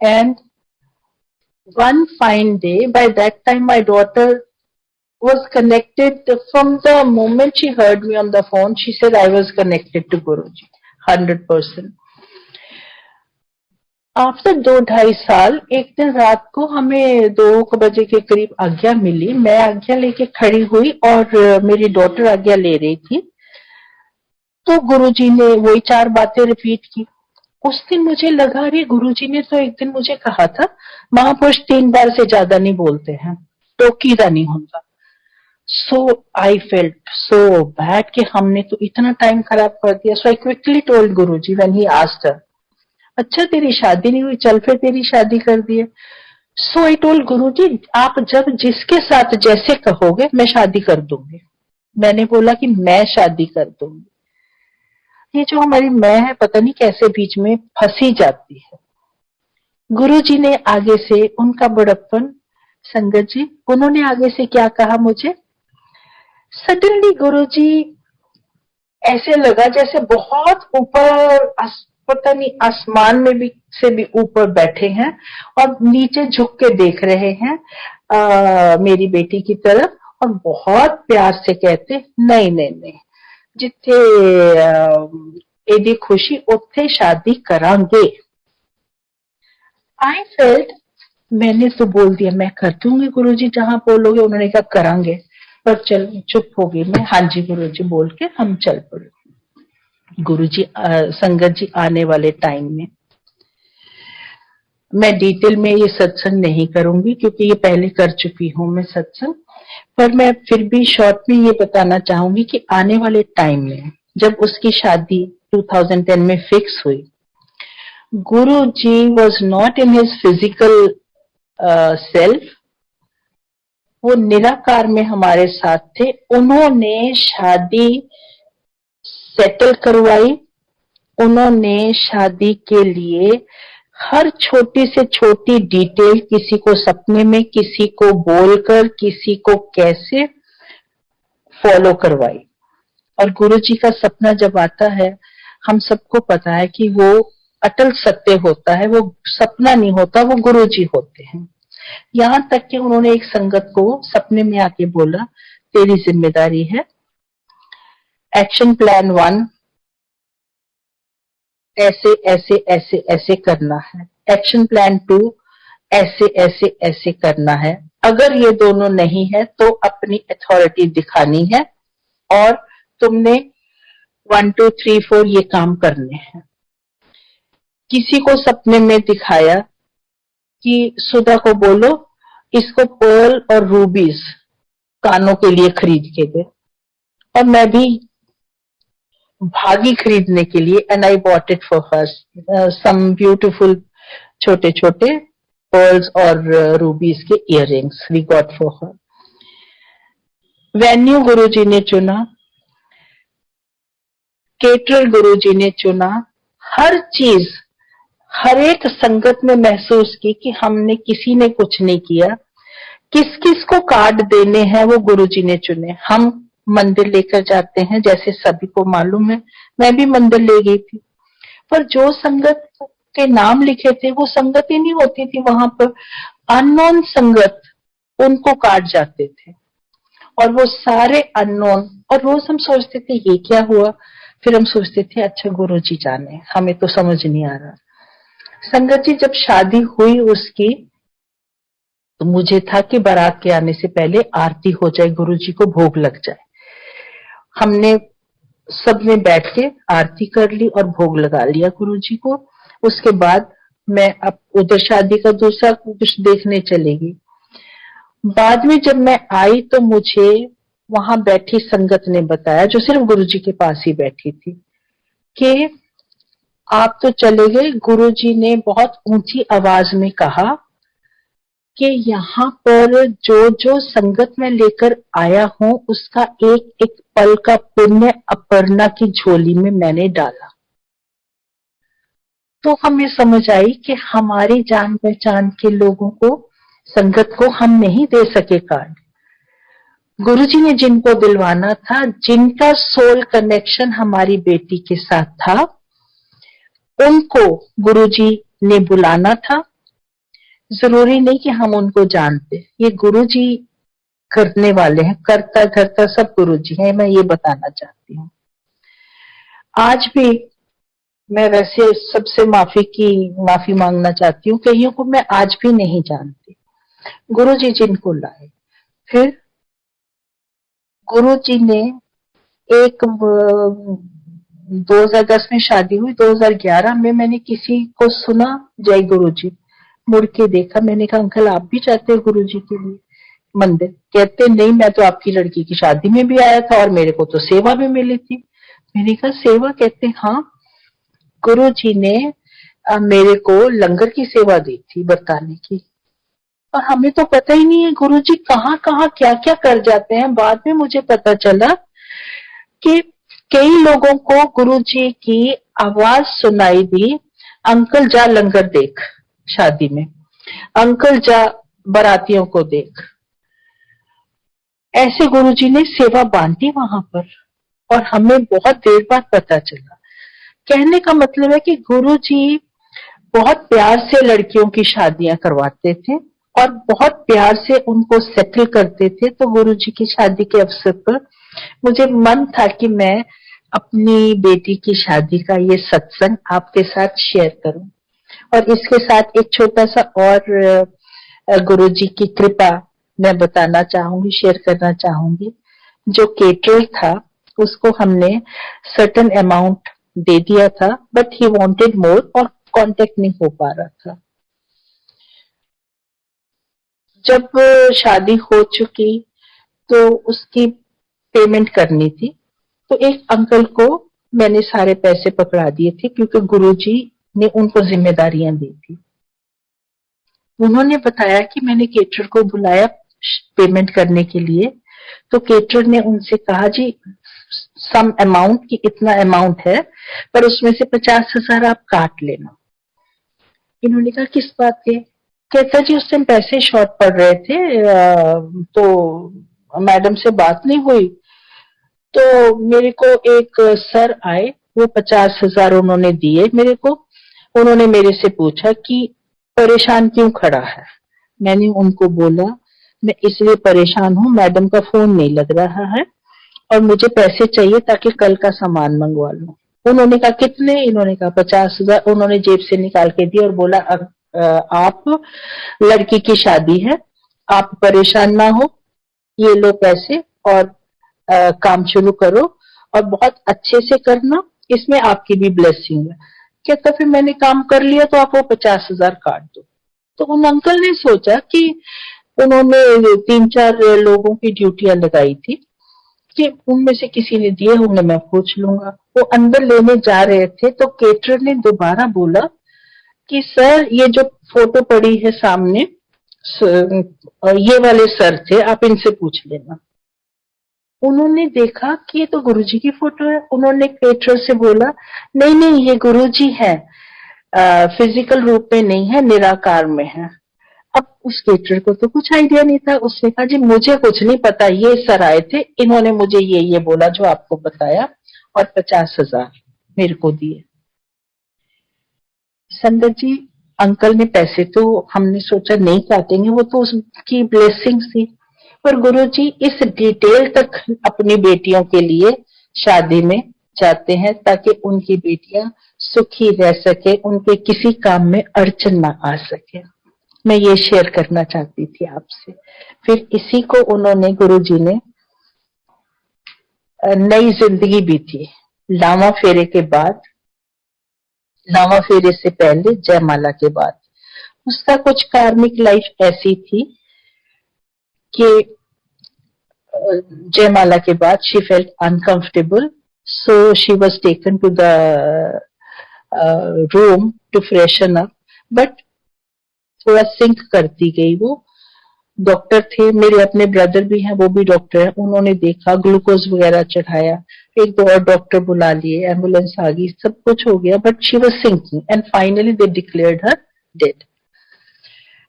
And one fine day, by that time my daughter was connected from the moment she heard me on the phone. She said I was connected to Guruji 100%. After 2-2.5 साल एक दिन रात को हमें 2 बजे के करीब आज्ञा मिली. मैं आज्ञा लेके खड़ी हुई और मेरी डॉटर आज्ञा ले रही थी. तो गुरुजी ने वही 4 बातें रिपीट की. उस दिन मुझे लगा अरे गुरुजी ने तो एक दिन मुझे कहा था महापुरुष 3 बार से ज्यादा नहीं बोलते हैं, टोकीदा नहीं होता. सो आई फेल्ट सो बैड कि हमने तो इतना टाइम खराब कर दिया. So I quickly told Guruji when he asked her, अच्छा तेरी शादी नहीं हुई, चल फिर तेरी शादी कर दिए. सो आई टोल्ड गुरुजी आप जब जिसके साथ जैसे कहोगे मैं शादी कर दूंगी. मैंने बोला कि मैं शादी कर दूंगी. ये जो हमारी मैं है पता नहीं कैसे बीच में फंसी जाती है. गुरुजी ने आगे से, उनका बड़प्पन, संगत जी, उन्होंने आगे से क्या कहा मुझे, सडनली गुरुजी ऐसे लगा जैसे बहुत ऊपर, पता नहीं आसमान में भी से भी ऊपर बैठे हैं और नीचे झुक के देख रहे हैं मेरी बेटी की तरफ और बहुत प्यार से कहते नहीं नहीं नहीं, जिथे एदी खुशी उत्थे शादी करांगे. आई फेल्ट, मैंने तो बोल दिया मैं कर दूंगी गुरुजी जहां बोलोगे. उन्होंने कहा करांगे. पर चल चुप हो गई मैं. हाँ जी गुरुजी बोल के हम चल पड़े. गुरुजी संगत जी आने वाले टाइम में मैं डिटेल में ये सत्संग नहीं करूंगी क्योंकि ये पहले कर चुकी हूं मैं सत्संग. पर मैं फिर भी शॉर्ट में ये बताना चाहूंगी कि आने वाले टाइम में जब उसकी शादी 2010 में फिक्स हुई, Guru ji was not in his physical self, वो निराकार में हमारे साथ थे. उन्होंने शादी सेटल करवाई. उन्होंने शादी के लिए हर छोटी से छोटी डिटेल, किसी को सपने में, किसी को बोलकर, किसी को कैसे, फॉलो करवाई. और गुरुजी का सपना जब आता है हम सबको पता है कि वो अटल सत्य होता है, वो सपना नहीं होता, वो गुरुजी होते हैं. यहां तक कि उन्होंने एक संगत को सपने में आके बोला तेरी जिम्मेदारी है एक्शन प्लान 1 ऐसे ऐसे ऐसे ऐसे करना है, एक्शन प्लान 2 ऐसे ऐसे ऐसे करना है. अगर ये दोनों नहीं है तो अपनी अथॉरिटी दिखानी है और तुमने 1 2 3 4 ये काम करने हैं. किसी को सपने में दिखाया कि सुधा को बोलो इसको पर्ल और रूबीज कानों के लिए खरीद के दे. और मैं भी भागी खरीदने के लिए and I bought it for her some beautiful छोटे छोटे pearls और rubies के earrings we got for her. Venue Guruji ने चुना, केटरर गुरुजी ने चुना, हर चीज हर एक संगत में महसूस की कि हमने किसी ने कुछ नहीं किया, किस किस को कार्ड देने हैं वो गुरुजी ने चुने। हम मंदिर लेकर जाते हैं, जैसे सभी को मालूम है, मैं भी मंदिर ले गई थी, पर जो संगत के नाम लिखे थे वो संगत ही नहीं होती थी वहां पर, अननोन संगत उनको काट जाते थे और वो सारे अननोन। और रोज हम सोचते थे ये क्या हुआ, फिर हम सोचते थे अच्छा गुरुजी जाने, हमें तो समझ नहीं आ रहा। संगत जी जब शादी हुई उसकी, तो मुझे था कि बारात के आने से पहले आरती हो जाए, गुरुजी को भोग लग जाए। हमने सबने बैठ के आरती कर ली और भोग लगा लिया गुरुजी को। उसके बाद मैं अब उधर शादी का दूसरा कुछ देखने चलेगी। बाद में जब मैं आई तो मुझे वहां बैठी संगत ने बताया, जो सिर्फ गुरुजी के पास ही बैठी थी, कि आप तो चले गए, गुरुजी ने बहुत ऊंची आवाज में कहा कि यहाँ पर जो जो संगत में लेकर आया हूं उसका एक एक पल का पुण्य अपर्णा की झोली में मैंने डाला। तो हमें समझ आई कि हमारी जान पहचान के लोगों को, संगत को हम नहीं दे सके कार्ड। गुरुजी ने जिनको दिलवाना था, जिनका सोल कनेक्शन हमारी बेटी के साथ था, उनको गुरुजी ने बुलाना था। जरूरी नहीं कि हम उनको जानते, ये गुरुजी करने वाले हैं, करता धरता सब गुरुजी हैं, मैं ये बताना चाहती हूँ। आज भी मैं वैसे सबसे माफी मांगना चाहती हूँ, कईयों को मैं आज भी नहीं जानती। गुरुजी जिनको लाए, फिर गुरुजी ने 2010 में शादी हुई, 2011 में मैंने किसी को सुना जय गुरुजी, मुड़ के देखा, मैंने कहा अंकल आप भी चाहते हैं गुरुजी के लिए मंदिर? कहते नहीं, मैं तो आपकी लड़की की शादी में भी आया था और मेरे को तो सेवा भी मिली थी। मैंने कहा सेवा? कहते हाँ, गुरुजी ने मेरे को लंगर की सेवा दी थी बरताने की, और हमें तो पता ही नहीं है गुरुजी कहाँ कहाँ क्या क्या कर जाते हैं। बाद में मुझे पता चला कि कई लोगों को गुरुजी की आवाज सुनाई दी, अंकल जा लंगर देख शादी में, अंकल जा बारातियों को देख। ऐसे गुरुजी ने सेवा बांटी वहां पर, और हमें बहुत देर बाद पता चला। कहने का मतलब है कि गुरुजी बहुत प्यार से लड़कियों की शादियां करवाते थे और बहुत प्यार से उनको सेटल करते थे। तो गुरुजी की शादी के अवसर पर मुझे मन था कि मैं अपनी बेटी की शादी का ये सत्संग आपके साथ शेयर करूं, और इसके साथ एक छोटा सा और गुरुजी की कृपा मैं बताना चाहूंगी, शेयर करना चाहूंगी। जो केटरर था उसको हमने सर्टेन अमाउंट दे दिया था, बट ही वांटेड मोर और कांटेक्ट नहीं हो पा रहा था। जब शादी हो चुकी तो उसकी पेमेंट करनी थी, तो एक अंकल को मैंने सारे पैसे पकड़ा दिए थे, क्योंकि गुरुजी ने उनको जिम्मेदारियां दी थी। उन्होंने बताया कि मैंने केटरर को बुलाया पेमेंट करने के लिए, तो केटरर ने उनसे कहा जी सम अमाउंट की इतना अमाउंट है, पर उसमें से 50,000 आप काट लेना। इन्होंने कहा किस बात के? कहता जी उस टाइम पैसे शॉर्ट पड़ रहे थे, तो मैडम से बात नहीं हुई, तो मेरे को एक सर आए, वो 50,000 उन्होंने दिए मेरे को। उन्होंने मेरे से पूछा कि परेशान क्यों खड़ा है? मैंने उनको बोला मैं इसलिए परेशान हूँ, मैडम का फोन नहीं लग रहा है और मुझे पैसे चाहिए ताकि कल का सामान मंगवा लूं। उन्होंने कहा कितने? इन्होंने कहा 50,000। उन्होंने जेब से निकाल के दिया और बोला आप लड़की की शादी है, आप परेशान ना हो, ये लो पैसे और काम शुरू करो और बहुत अच्छे से करना, इसमें आपकी भी ब्लेसिंग है। कहता फिर मैंने काम कर लिया तो आप वो 50,000 काट दो। तो उन अंकल ने सोचा कि उन्होंने 3-4 लोगों की ड्यूटियां लगाई थी कि उनमें से किसी ने दिए होंगे, मैं पूछ लूंगा। वो अंदर लेने जा रहे थे तो केटरर ने दोबारा बोला कि सर ये जो फोटो पड़ी है सामने, ये वाले सर थे, आप इनसे पूछ लेना। उन्होंने देखा कि ये तो गुरुजी की फोटो है। उन्होंने केटरर से बोला, नहीं नहीं ये गुरुजी है, फिजिकल रूप में नहीं है, निराकार में है। अब उस केटरर को तो कुछ आइडिया नहीं था। उसने कहा जी मुझे कुछ नहीं पता, ये सर आए थे, इन्होंने मुझे ये बोला जो आपको बताया और 50,000 मेरे को दिए। संगत जी, अंकल ने पैसे तो हमने सोचा नहीं काटेंगे, वो तो उसकी ब्लेसिंग थी, पर गुरुजी इस डिटेल तक अपनी बेटियों के लिए शादी में जाते हैं ताकि उनकी बेटियां सुखी रह सके, उनके किसी काम में अड़चन ना आ सके। मैं ये शेयर करना चाहती थी आपसे। फिर इसी को उन्होंने, गुरुजी ने नई जिंदगी बीती। लावा फेरे के बाद, लावा फेरे से पहले, जयमाला के बाद उसका कुछ कार्मिक लाइफ ऐसी थी कि जयमाला के बाद she felt uncomfortable, so she was taken to the room to freshen up, but थोड़ा सिंक करती गई वो। डॉक्टर थे, मेरे अपने ब्रदर भी हैं, वो भी डॉक्टर हैं, उन्होंने देखा, ग्लूकोज वगैरह चढ़ाया, एक दो और डॉक्टर बुला लिए, एम्बुलेंस आ गई, सब कुछ हो गया, but she was sinking and finally they declared her dead.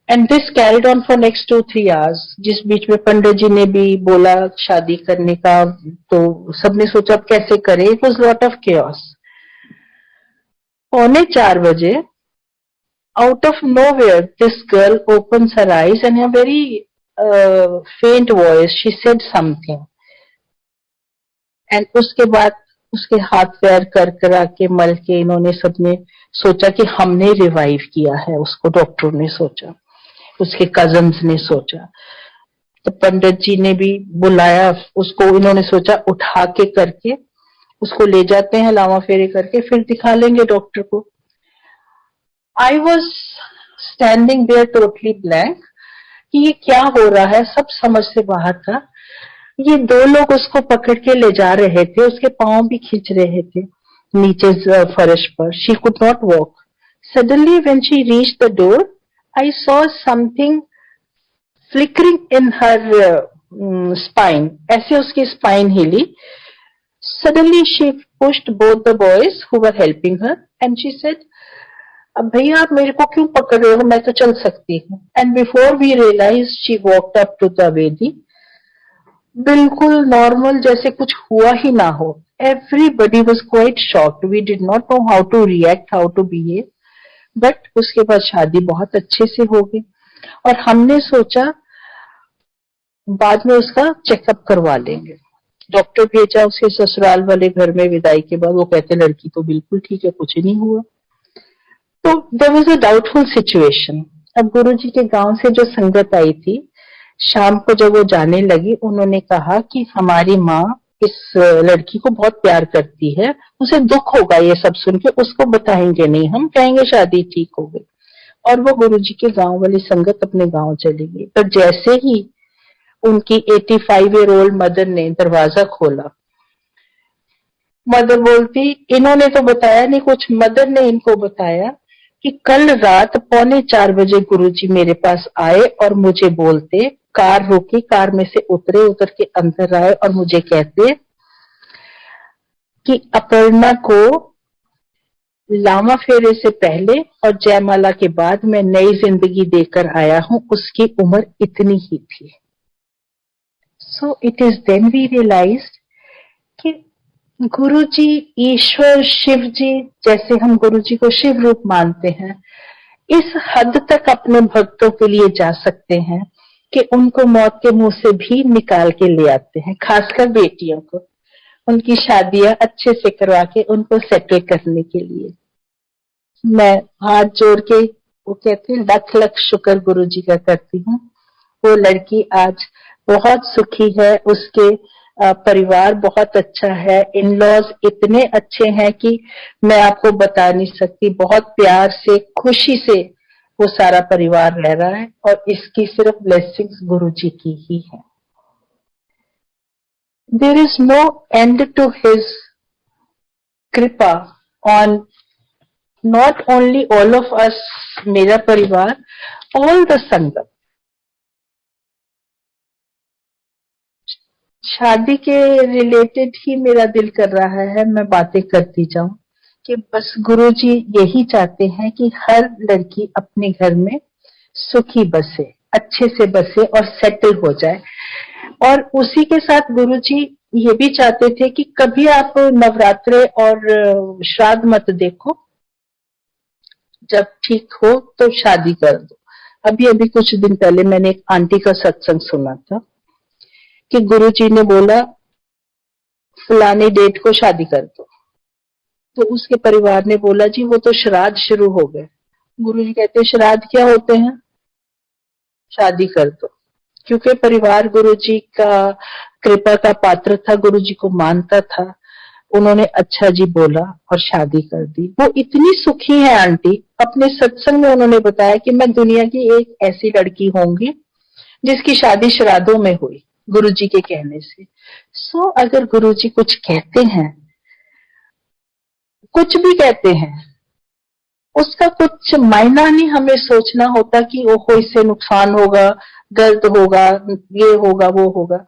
And this carried on for next 2-3 hours. जिस बीच में पंडित जी ने भी बोला शादी करने का, तो सबने सोचा अब कैसे करें, it was lot of chaos. 3:45 out of nowhere this girl opens her eyes and in a very faint voice she said something, and उसके बाद उसके हाथ पैर कर करा के मल के इन्होंने सबने सोचा कि हमने रिवाइव किया है उसको, डॉक्टरों ने सोचा, उसके कजन्स ने सोचा, तो पंडित जी ने भी बुलाया उसको, इन्होंने सोचा उठा के करके उसको ले जाते हैं लावा फेरे करके, फिर दिखा लेंगे डॉक्टर को। I was standing there totally blank कि ये क्या हो रहा है, सब समझ से बाहर था। ये 2 लोग उसको पकड़ के ले जा रहे थे, उसके पांव भी खींच रहे थे नीचे फर्श पर। She could not walk. Suddenly when she reach the door, I saw something flickering in her spine, ऐसे उसकी स्पाइन हिली। Suddenly she pushed both the boys who were helping her and she said, अब भैया आप मेरे को क्यों पकड़ रहे हो, मैं तो चल सकती हूँ। And before we realise she walked up to the वेदी, बिल्कुल नॉर्मल, जैसे कुछ हुआ ही ना हो। Everybody was quite shocked, we did not know how to react, how to behave, but उसके बाद शादी बहुत अच्छे से हो गई और हमने सोचा बाद में उसका चेकअप करवा लेंगे। डॉक्टर भेजा उसके ससुराल वाले घर में, विदाई के बाद वो कहते लड़की तो बिल्कुल ठीक है, कुछ नहीं हुआ। तो there was a doubtful situation. अब गुरुजी के गांव से जो संगत आई थी, शाम को जब वो जाने लगी, उन्होंने कहा कि हमारी माँ इस लड़की को बहुत प्यार करती है, उसे दुख होगा ये सब सुन के, उसको बताएंगे नहीं, हम कहेंगे शादी ठीक हो गई। और वो गुरुजी के गांव वाली संगत अपने गांव चली गई। पर जैसे ही उनकी 85 ईयर ओल्ड मदर ने दरवाजा खोला, मदर बोलती इन्होंने तो बताया नहीं कुछ, मदर ने इनको बताया कि कल रात 3:45 गुरुजी मेरे पास आए और मुझे बोलते, कार रोकी, कार में से उतरे, उतर के अंदर आए और मुझे कहते कि अपर्णा को लावा फेरे से पहले और जयमाला के बाद मैं नई जिंदगी देकर आया हूं, उसकी उम्र इतनी ही थी। So it is then we realised कि गुरुजी, ईश्वर, शिव जी, जैसे हम गुरुजी को शिव रूप मानते हैं, इस हद तक अपने भक्तों के लिए जा सकते हैं कि उनको मौत के मुंह से भी निकाल के ले आते हैं, खासकर बेटियों को, उनकी शादियां अच्छे से करवा के उनको सेटल करने के लिए। मैं हाथ जोड़ के, वो कहते हैं, लख लख शुक्र गुरुजी का करती हूँ। वो लड़की आज बहुत सुखी है, उसके परिवार बहुत अच्छा है, इन लॉज इतने अच्छे हैं कि मैं आपको बता नहीं सकती। बहुत प्यार से, खुशी से वो सारा परिवार रह रहा है और इसकी सिर्फ ब्लेसिंग्स गुरुजी की ही है। There is no end to his kripa on not only all of us, मेरा परिवार, ऑल द संगत। शादी के रिलेटेड ही मेरा दिल कर रहा है मैं बातें करती जाऊं कि बस गुरुजी यही चाहते हैं कि हर लड़की अपने घर में सुखी बसे, अच्छे से बसे और सेटल हो जाए। और उसी के साथ गुरुजी ये भी चाहते थे कि कभी आप नवरात्रे और श्राद्ध मत देखो, जब ठीक हो तो शादी कर दो। अभी अभी कुछ दिन पहले मैंने एक आंटी का सत्संग सुना था कि गुरुजी ने बोला फलानी डेट को शादी कर दो, तो उसके परिवार ने बोला जी वो तो श्राद्ध शुरू हो गए। गुरुजी कहते श्राद्ध क्या होते हैं, शादी कर दो। क्योंकि परिवार गुरुजी का कृपा का पात्र था, गुरुजी को मानता था, उन्होंने अच्छा जी बोला और शादी कर दी। वो इतनी सुखी है आंटी, अपने सत्संग में उन्होंने बताया कि मैं दुनिया की एक ऐसी लड़की होंगी जिसकी शादी श्राद्धों में हुई गुरुजी के कहने से। सो अगर गुरुजी कुछ कहते हैं, कुछ भी कहते हैं, उसका कुछ मायना नहीं हमें सोचना होता कि ओहो इससे नुकसान होगा, दर्द होगा, ये होगा वो होगा।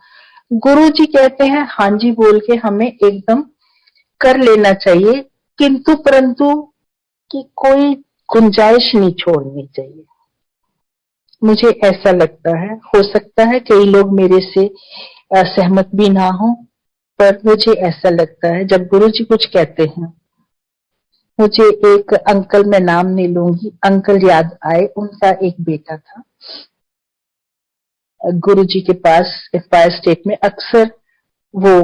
गुरुजी कहते हैं हाँ जी बोल के हमें एकदम कर लेना चाहिए, किंतु परंतु की कोई गुंजाइश नहीं छोड़नी चाहिए। मुझे ऐसा लगता है, हो सकता है कई लोग मेरे से सहमत भी ना हो, पर मुझे ऐसा लगता है जब गुरुजी कुछ कहते हैं, मुझे एक अंकल, मैं नाम नहीं लूंगी, अंकल याद आए। उनका एक बेटा था, गुरुजी के पास एम्पायर स्टेट में अक्सर वो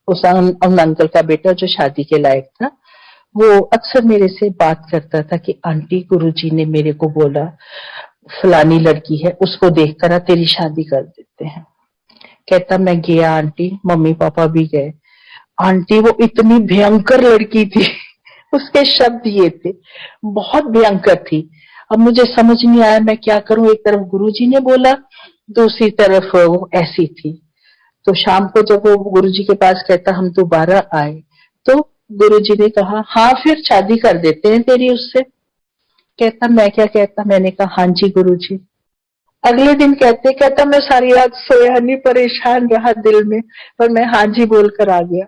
उन अंकल का बेटा जो शादी के लायक था, वो अक्सर मेरे से बात करता था कि आंटी गुरुजी ने मेरे को बोला फलानी लड़की है, उसको देखकर तेरी शादी कर देते हैं। कहता मैं गया आंटी, मम्मी पापा भी गए। आंटी वो इतनी भयंकर लड़की थी उसके शब्द ये थे, बहुत भयंकर थी। अब मुझे समझ नहीं आया मैं क्या करूं, एक तरफ गुरुजी ने बोला, दूसरी तरफ वो ऐसी थी। तो शाम को जब वो गुरुजी के पास कहता हम दोबारा आए, तो गुरुजी ने कहा हाँ फिर शादी कर देते हैं तेरी उससे। कहता मैं क्या कहता, मैंने कहा हाँ जी गुरुजी। अगले दिन कहता मैं सारी रात सोया नहीं, परेशान रहा दिल में, पर मैं हाँ जी बोलकर आ गया।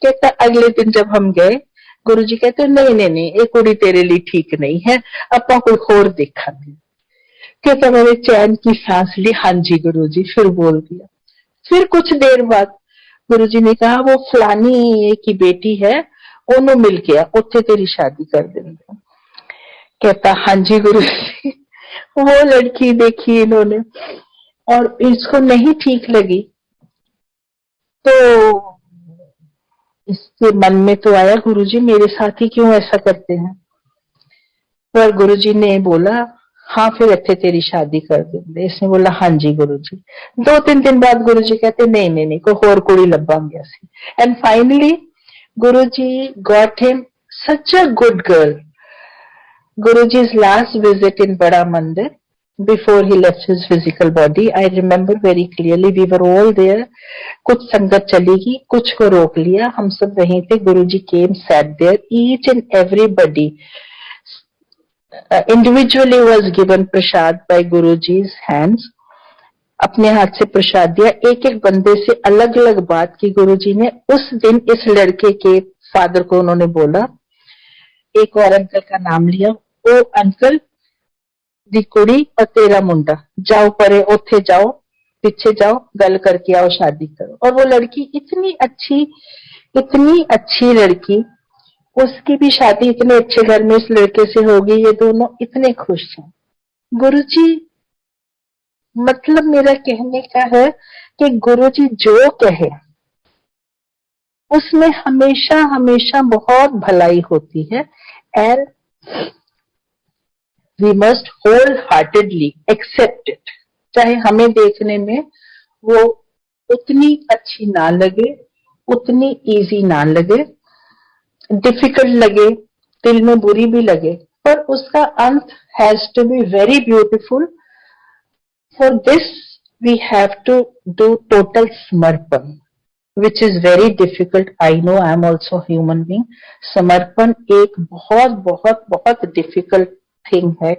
कहता अगले दिन जब हम गए, गुरुजी कहते नहीं नहीं नहीं ये कुड़ी तेरे लिए ठीक नहीं है, अपना कोई होर देखा नहीं। कहता मैंने चैन की सांस ली, हाँ जी गुरुजी, फिर बोल दिया। फिर कुछ देर बाद गुरुजी ने कहा वो फलानी की बेटी है, ओनू मिल गया, उत्थे तेरी शादी कर देंगे। कहता हाँ जी गुरुजी। वो लड़की देखी इन्होंने और इसको नहीं ठीक लगी, तो इसके मन में तो आया गुरुजी मेरे साथ ही क्यों ऐसा करते हैं। पर गुरुजी ने बोला हाँ फिर इत्थे तेरी शादी कर देंगे। इसने बोला हाँ जी गुरुजी। 2-3 दिन बाद गुरुजी कहते नहीं नहीं नहीं कोई होर कुड़ी लभांगे असी। And finally Guruji got him such a good girl. Guruji's last visit in Bada Mandir before he left his physical body, I remember very clearly, we were all there. कुछ संगत चलेगी, कुछ को रोक लिया, हम सब वहीं थे। गुरुजी came, sat there, each and everybody individually was given prasad by Guruji's hands. अपने हाथ से प्रसाद दिया, एक एक बंदे से अलग अलग बात की। गुरुजी ने उस दिन इस लड़के के फादर को उन्होंने बोला, एक और अंकल का नाम लिया, ओ अंकल दी कुड़ी और तेरा मुंडा जाओ परे, उथे जाओ, पीछे जाओ, गल करके आओ, शादी करो। और वो लड़की इतनी अच्छी लड़की, उसकी भी शादी इतने अच्छे घर में इस लड़के से होगी, ये दोनों इतने खुश हैं। गुरुजी, मतलब मेरा कहने का है कि गुरुजी जो कहे उसमें हमेशा हमेशा बहुत भलाई होती है। And we must wholeheartedly accept it, चाहे हमें देखने में वो उतनी अच्छी ना लगे, उतनी इजी ना लगे, डिफिकल्ट लगे, दिल में बुरी भी लगे, पर उसका अंत has to be very beautiful. For this we have to do total समर्पण। which is very difficult. I know I am also a human being. समर्पण एक बहुत बहुत बहुत difficult thing है.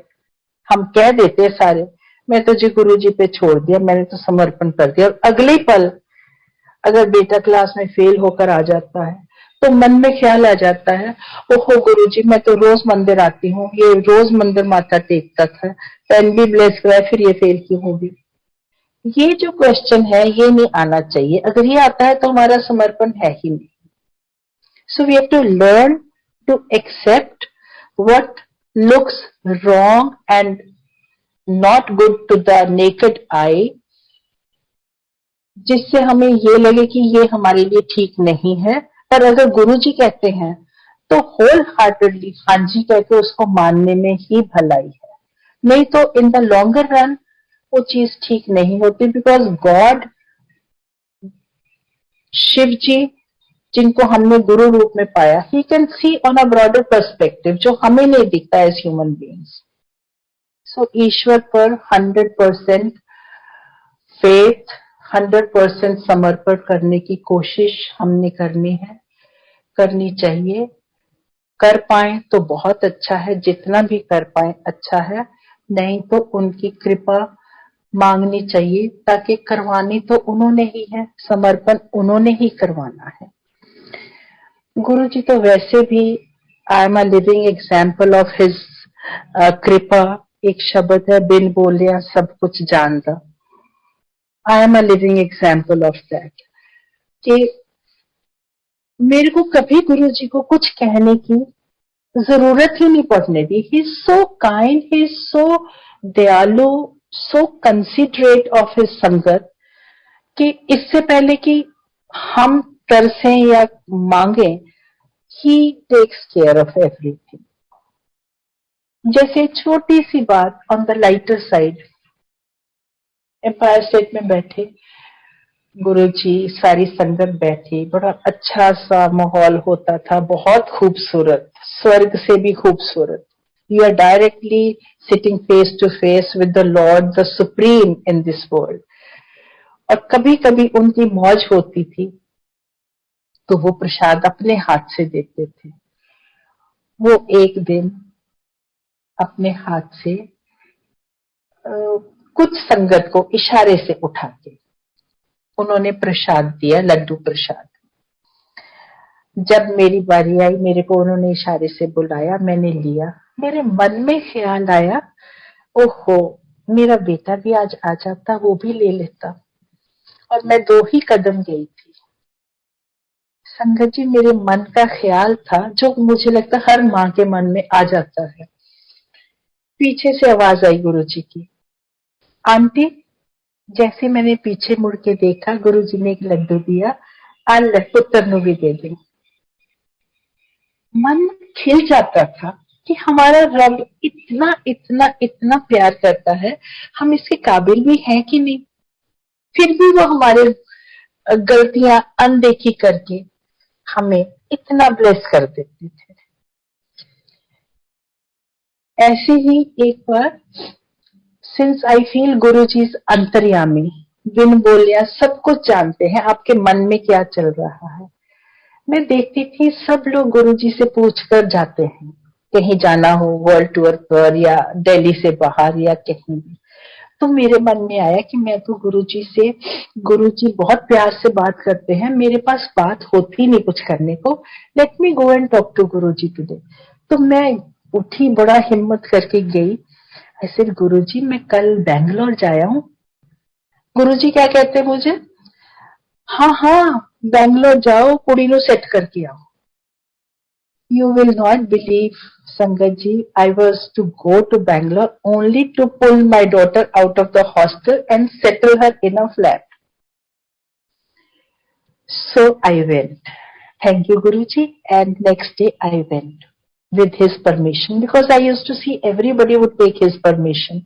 हम कह देते हैं सारे, मैं तो जी गुरु जी पे छोड़ दिया, मैंने तो समर्पण कर दिया, और अगले पल अगर बेटा क्लास में फेल होकर आ जाता है तो मन में ख्याल आ जाता है, ओहो गुरु जी मैं तो रोज मंदिर आती हूँ, ये रोज मंदिर माथा टेकता था, पेन भी ब्लेस कराए, फिर ये फेल क्यों होगी. ये जो क्वेश्चन है ये नहीं आना चाहिए. अगर ये आता है तो हमारा समर्पण है ही नहीं. So we have to learn to accept what looks wrong and not good to the naked eye, जिससे हमें ये लगे कि ये हमारे लिए ठीक नहीं है. पर अगर गुरु जी कहते हैं तो होल हार्टेडली हाँ जी कहकर उसको मानने में ही भलाई है. नहीं तो इन द लॉन्गर रन वो चीज ठीक नहीं होती. बिकॉज गॉड, शिव जी जिनको हमने गुरु रूप में पाया, he can see on a broader perspective जो हमें नहीं दिखता एज ह्यूमन बीइंग्स. सो ईश्वर पर 100% फेथ, 100% समर्पण करने की कोशिश हमने करनी है, करनी चाहिए. कर पाए तो बहुत अच्छा है, जितना भी कर पाए अच्छा है, नहीं तो उनकी कृपा मांगनी चाहिए, ताकि करवानी तो उन्होंने ही है, समर्पण उन्होंने ही करवाना है. गुरु जी तो वैसे भी I am a living example of his कृपा. एक शब्द है, बिन बोलिया सब कुछ जानता. I am a living example of that. कि मेरे को कभी गुरु जी को कुछ कहने की जरूरत ही नहीं पड़ने दी. He is so kind, he is so dayalu, so considerate of his संगत, कि इससे पहले कि हम तरसें या मांगे, he takes care of everything. जैसे छोटी सी बात on the lighter side, Empire State में बैठे गुरुजी, सारी संगत बैठी, बड़ा अच्छा सा माहौल होता था, बहुत खूबसूरत, स्वर्ग से भी खूबसूरत. You are directly sitting face to face with the Lord, the supreme in this world. और कभी कभी उनकी मौज होती थी तो वो प्रसाद अपने हाथ से देते थे. वो एक दिन अपने हाथ से कुछ संगत को इशारे से उठा के उन्होंने प्रसाद दिया, लड्डू प्रसाद. जब मेरी बारी आई, मेरे को उन्होंने इशारे से बुलाया, मैंने लिया. मेरे मन में ख्याल आया, ओहो मेरा बेटा भी आज आ जाता, वो भी ले लेता. और मैं 2 ही कदम गई थी. संगत जी, मेरे मन का ख्याल था जो मुझे लगता हर माँ के मन में आ जाता है. पीछे से आवाज आई गुरुजी की, आंटी. जैसे मैंने पीछे मुड़ के देखा, गुरुजी ने एक लड्डू दिया, अल पुत्र नु भी दे दे. मन खिल जाता था कि हमारा रब इतना इतना इतना प्यार करता है, हम इसके काबिल भी हैं कि नहीं. फिर भी वो हमारे गलतियां अनदेखी करके हमें इतना ब्लेस कर देते थे. ऐसे ही एक बार, सिंस आई फील गुरु जी अंतर्यामी, बिन बोलिया सब कुछ जानते हैं आपके मन में क्या चल रहा है. मैं देखती थी सब लोग गुरु जी से पूछ कर जाते हैं, कहीं जाना हो वर्ल्ड टूर पर या दिल्ली से बाहर या कहीं भी. तो मेरे मन में आया कि मैं तो गुरुजी से, गुरुजी बहुत प्यार से बात करते हैं, मेरे पास बात होती नहीं कुछ करने को, let me go and talk to Guruji today. तो मैं उठी, बड़ा हिम्मत करके गई. ऐसे गुरुजी मैं कल बैंगलोर जाया हूँ. गुरुजी क्या कहते हैं मुझे, हाँ हाँ बैंगलोर जाओ, कुड़ी नु सेट करके आओ. You will not believe, Sangat ji, I was to go to Bangalore only to pull my daughter out of the hostel and settle her in a flat. So I went. Thank you, Guruji. And next day I went with his permission, because I used to see everybody would take his permission.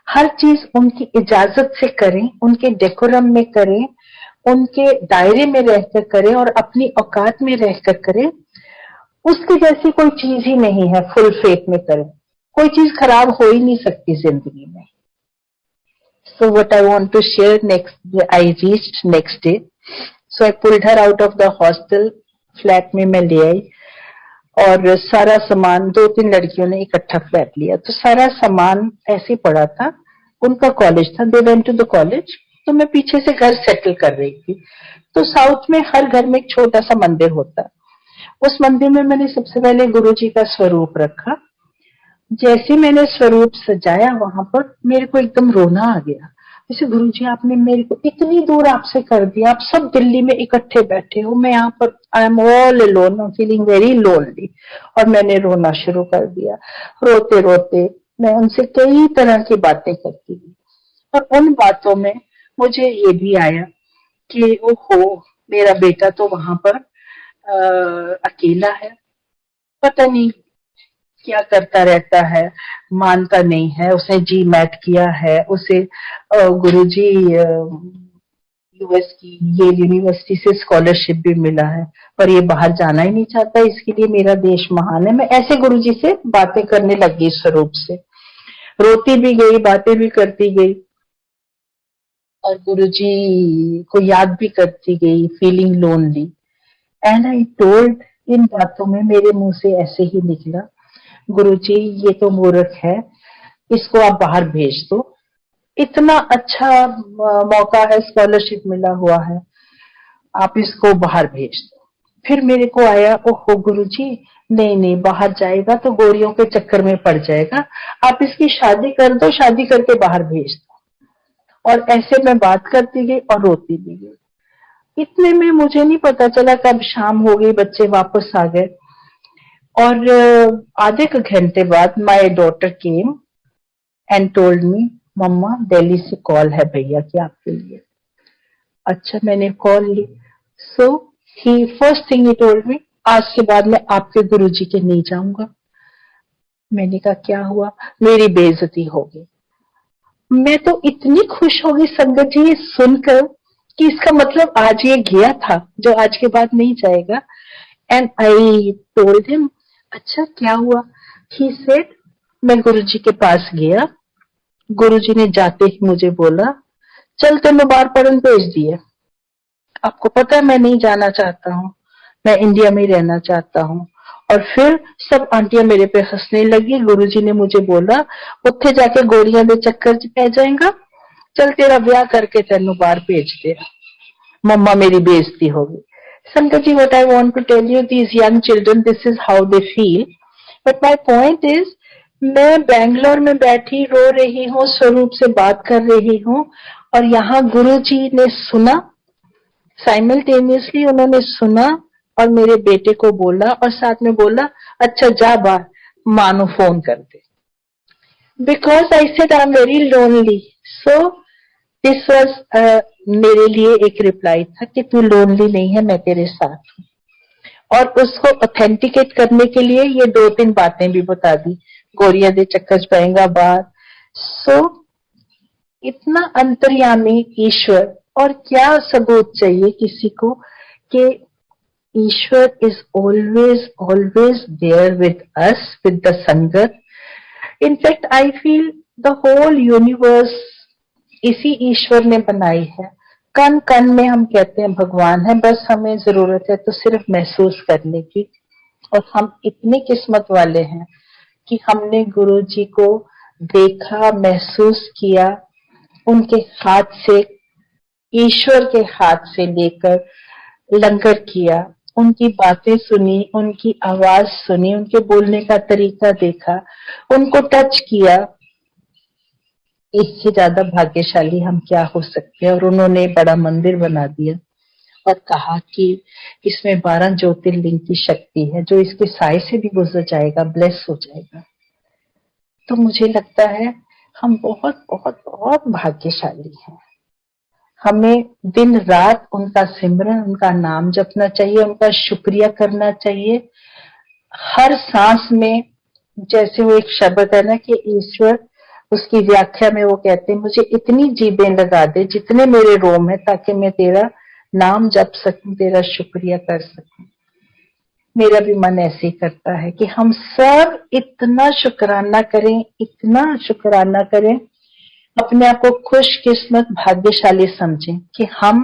हर चीज उनकी इजाजत से करें, उनके डेकोरम में करें, उनके दायरे में रहकर करें और अपनी औकात में रहकर करें. उसकी जैसी कोई चीज ही नहीं है. फुल फेथ में करें, कोई चीज खराब हो ही नहीं सकती जिंदगी में. So what I want to share, next I reached next day. तो I pulled her out of the hostel, flat में मैं ले आई और सारा सामान, 2-3 लड़कियों ने इकट्ठा फ्लैट लिया, तो सारा सामान ऐसे पड़ा था। उनका कॉलेज था, they went to the college, तो मैं पीछे से घर सेटल कर रही थी। तो साउथ में हर घर में एक छोटा सा मंदिर होता है। उस मंदिर में मैंने सबसे पहले गुरु जी का स्वरूप रखा। जैसे मैंने स्वरूप सजाया वहां पर, मेरे को एकदम रोना आ गया। जैसे गुरु जी आपने मेरे को इतनी दूर आपसे कर दिया, आप सब दिल्ली में इकट्ठे बैठे हो, मैं यहाँ पर I am all alone, I am feeling very lonely. और मैंने रोना शुरू कर दिया। रोते रोते मैं उनसे कई तरह की बातें करती थी और उन बातों में मुझे ये भी आया कि ओहो, मेरा बेटा तो वहां पर अकेला है, पता नहीं क्या करता रहता है, मानता नहीं है। उसने जी मैट किया है, उसे गुरुजी यूएस की येल यूनिवर्सिटी से स्कॉलरशिप भी मिला है, पर ये बाहर जाना ही नहीं चाहता, इसके लिए मेरा देश महान है। मैं ऐसे गुरुजी से बातें करने लगी स्वरूप से, रोती भी गई, बातें भी करती गई और गुरुजी को याद भी करती गई, feeling lonely. And I told, इन बातों में मेरे मुंह से ऐसे ही निकला, गुरुजी ये तो मूर्ख है, इसको आप बाहर भेज दो, इतना अच्छा मौका है, स्कॉलरशिप मिला हुआ है, आप इसको बाहर भेज दो। फिर मेरे को आया, ओहो गुरुजी, नहीं नहीं, बाहर जाएगा तो गोरियों के चक्कर में पड़ जाएगा, आप इसकी शादी कर दो, शादी करके बाहर भेज दो। और ऐसे मैं बात करती गई और रोती भी गई। इतने में मुझे नहीं पता चला कब शाम हो गई, बच्चे वापस आ गए और आधे के घंटे बाद my daughter came and told me, मम्मा दिल्ली से कॉल है भैया की आपके लिए। अच्छा, मैंने कॉल ली। So he first thing he told me, आज के बाद मैं आपके गुरुजी के नहीं जाऊंगा। मैंने कहा क्या हुआ? मेरी बेइज्जती हो गई। मैं तो इतनी खुश हो गई संगत जी ये सुनकर कि इसका मतलब आज ये गया था जो आज के बाद नहीं जाएगा। एंड आई टोल्ड हिम, अच्छा क्या हुआ? ही सेड, मैं गुरुजी के पास गया, गुरुजी ने जाते ही मुझे बोला, चल तेनों बाहर पढ़न भेज दिए। आपको पता है मैं नहीं जाना चाहता हूँ, मैं इंडिया में ही रहना चाहता हूँ। और फिर सब आंटियां मेरे पे हंसने लगी। गुरुजी ने मुझे बोला, उत्थे जाके गोरियां दे चक्कर च पै जाएगा, चल तेरा ब्याह करके तेनों बाहर भेज दे। मम्मा मेरी बेइज्जती हो गई। संगत जी, what I want to tell you, these young children, this is how they feel. But my point is, मैं बैंगलोर में बैठी रो रही हूँ, स्वरूप से बात कर रही हूँ और यहाँ गुरुजी ने सुना, साइमल्टेनियसली उन्होंने सुना और मेरे बेटे को बोला और साथ में बोला, अच्छा जा बाहर, मानो फोन कर दे। Because I said I am very lonely, so this was मेरे लिए एक रिप्लाई था कि तू लोनली नहीं है, मैं तेरे साथ हूँ। और उसको ऑथेंटिकेट करने के लिए ये 2-3 बातें भी बता दी, गोरिया दे चक्कर पाएगा बाहर। सो इतना अंतर्यामी ईश्वर, और क्या सबूत चाहिए किसी को कि Ishwar is always always there with us, with the sangat. In fact I feel the whole universe इसी ईश्वर ने बनाई है। कण कण में हम कहते हैं भगवान है, बस हमें जरूरत है तो सिर्फ महसूस करने की। और हम इतने किस्मत वाले हैं कि हमने गुरु जी को देखा, महसूस किया, उनके हाथ से, ईश्वर के हाथ से लेकर लंगर किया, उनकी बातें सुनी, उनकी आवाज सुनी, उनके बोलने का तरीका देखा, उनको टच किया। इससे ज्यादा भाग्यशाली हम क्या हो सकते हैं। और उन्होंने बड़ा मंदिर बना दिया और कहा कि इसमें 12 ज्योतिर्लिंग की शक्ति है, जो इसके साय से भी गुजर जाएगा ब्लेस हो जाएगा। तो मुझे लगता है हम बहुत बहुत बहुत भाग्यशाली हैं। हमें दिन रात उनका सिमरन, उनका नाम जपना चाहिए, उनका शुक्रिया करना चाहिए। हर सांस में, जैसे वो एक शब्द है ना कि ईश्वर, उसकी व्याख्या में वो कहते हैं, मुझे इतनी जीभें लगा दे जितने मेरे रोम है, ताकि मैं तेरा नाम जप सकूं, तेरा शुक्रिया कर सकूं। मेरा भी मन ऐसे ही करता है कि हम सब इतना शुक्राना करें, इतना शुक्राना करें, अपने आप को खुशकिस्मत भाग्यशाली समझें कि हम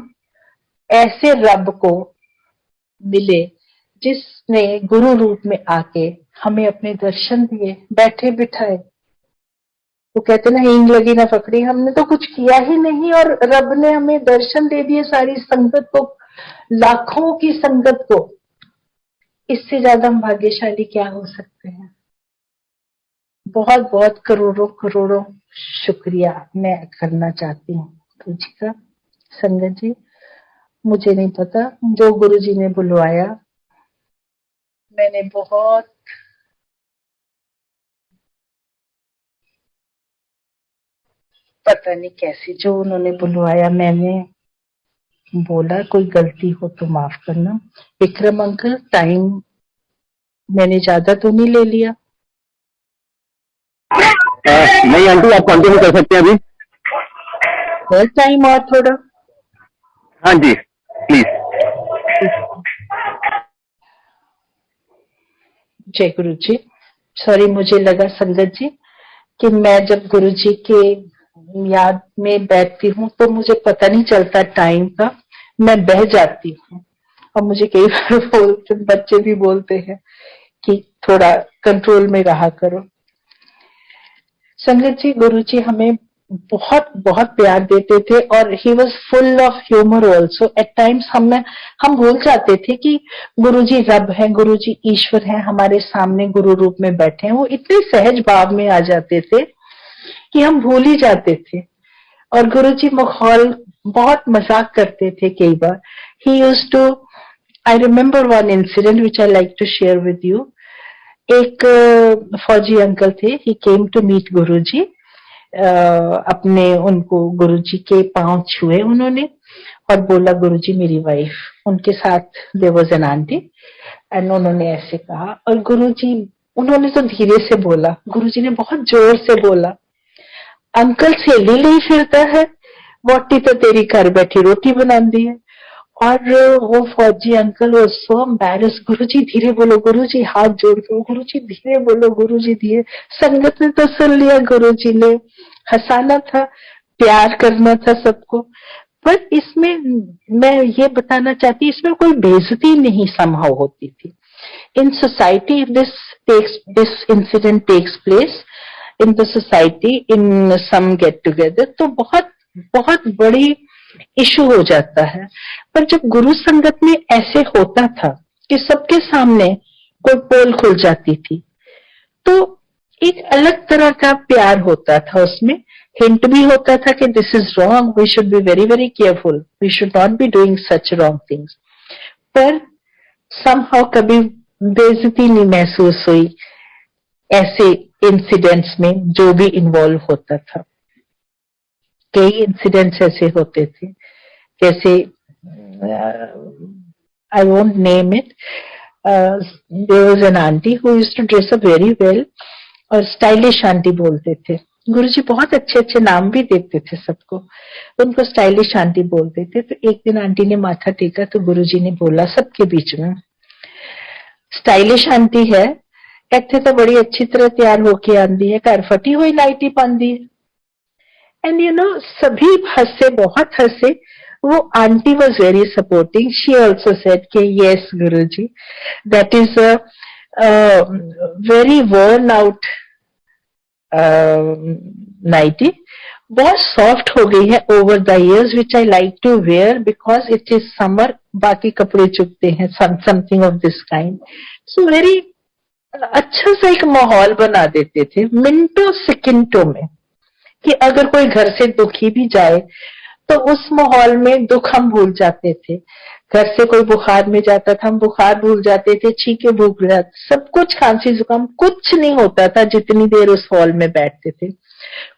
ऐसे रब को मिले जिसने गुरु रूप में आके हमें अपने दर्शन दिए, बैठे बिठाए। वो कहते ना हींग लगी ना फकड़ी, हमने तो कुछ किया ही नहीं और रब ने हमें दर्शन दे दिए सारी संगत को, लाखों की संगत को। इससे ज्यादा हम भाग्यशाली क्या हो सकते हैं। बहुत बहुत करोड़ों करोड़ों शुक्रिया मैं करना चाहती हूँ गुरु जी का। संगत जी, मुझे नहीं पता, जो गुरु जी ने बुलवाया, मैंने बहुत पता नहीं कैसे जो उन्होंने बुलवाया मैंने बोला। कोई गलती हो तो माफ करना। विक्रम अंकल, टाइम मैंने ज्यादा तो नहीं ले लिया? नहीं आंटी, आप कंटिन्यू कर सकते हैं अभी। है टाइम और थोड़ा? हाँ जी, प्लीज। जय गुरु जी। सॉरी, मुझे लगा संगत जी कि मैं जब गुरु जी के याद में बैठती हूँ तो मुझे पता नहीं चलता टाइम का, मैं बह जाती हूँ। और मुझे कई बार बोलते, बच्चे भी बोलते हैं कि थोड़ा कंट्रोल में रहा करो। संगत जी, गुरु जी हमें बहुत बहुत प्यार देते थे और he was full of humour also. At times हम भूल जाते थे कि गुरु जी रब है, गुरु जी ईश्वर है, हमारे सामने गुरु रूप में बैठे हैं। वो इतने सहज भाव में आ जाते थे कि हम भूल ही जाते थे। और गुरु जी माहौल बहुत मजाक करते थे कई बार। He used to, I remember one incident which I like to share with you. एक फौजी अंकल थे, ही केम टू मीट गुरु जी। अपने उनको गुरु जी के पांव छुए उन्होंने और बोला, गुरु जी मेरी वाइफ। उनके साथ there was an aunty and उन्होंने ऐसे कहा और गुरु जी, उन्होंने तो धीरे से बोला, गुरु जी ने बहुत जोर से बोला, अंकल सहेली नहीं फिरता है, वोटी तो तेरी घर बैठी रोटी बना दी है। और वो फौजी अंकल वो सो एम्बैरेस, गुरुजी धीरे बोलो, गुरुजी हाथ जोड़ के, गुरुजी धीरे बोलो, गुरुजी धीरे। संगत ने तो सुन लिया, गुरुजी ने हंसाना था, प्यार करना था सबको। पर इसमें मैं ये बताना चाहती, इसमें कोई बेइज्जती नहीं संभव होती थी। In society this incident takes place in the society in some get together, तो बहुत बहुत बड़ी इशू हो जाता है। पर जब गुरु संगत में ऐसे होता था कि सबके सामने कोई पोल खुल जाती थी, तो एक अलग तरह का प्यार होता था उसमें। हिंट भी होता था कि this is wrong, we should be very very careful, we should not be doing such wrong things. पर समहाउ कभी बेइज्जती नहीं महसूस हुई ऐसे इंसिडेंट्स में जो भी इन्वॉल्व होता था। कई इंसिडेंट्स ऐसे होते थे, जैसे I won't name it, there was an aunty who used to dress up very well और स्टाइलिश आंटी बोलते थे। गुरुजी बहुत अच्छे अच्छे नाम भी देते थे सबको, उनको स्टाइलिश आंटी बोलते थे। तो एक दिन आंटी ने माथा टेका तो गुरुजी ने बोला सबके बीच में, स्टाइलिश आंटी है, इत्थे तो बड़ी अच्छी तरह तैयार होके आंदी है, घर फटी हुई नाइटी पांदी है। एंड यू नो, सभी हंसे, बहुत हंसे। वो aunty was very supporting, she also said कि yes Guruji, that is a very worn out nightie, बहुत सॉफ्ट हो गई है over the years, which I like to wear because it is summer, बाकी कपड़े चुभते हैं, something of this kind. So very अच्छा सा एक माहौल बना देते थे मिनटों सेकेंडों में, कि अगर कोई घर से दुखी भी जाए तो उस माहौल में दुख हम भूल जाते थे। घर से कोई बुखार में जाता था, हम बुखार भूल जाते थे, छींके भूल जाते, सब कुछ, खांसी जुकाम कुछ नहीं होता था जितनी देर उस हॉल में बैठते थे।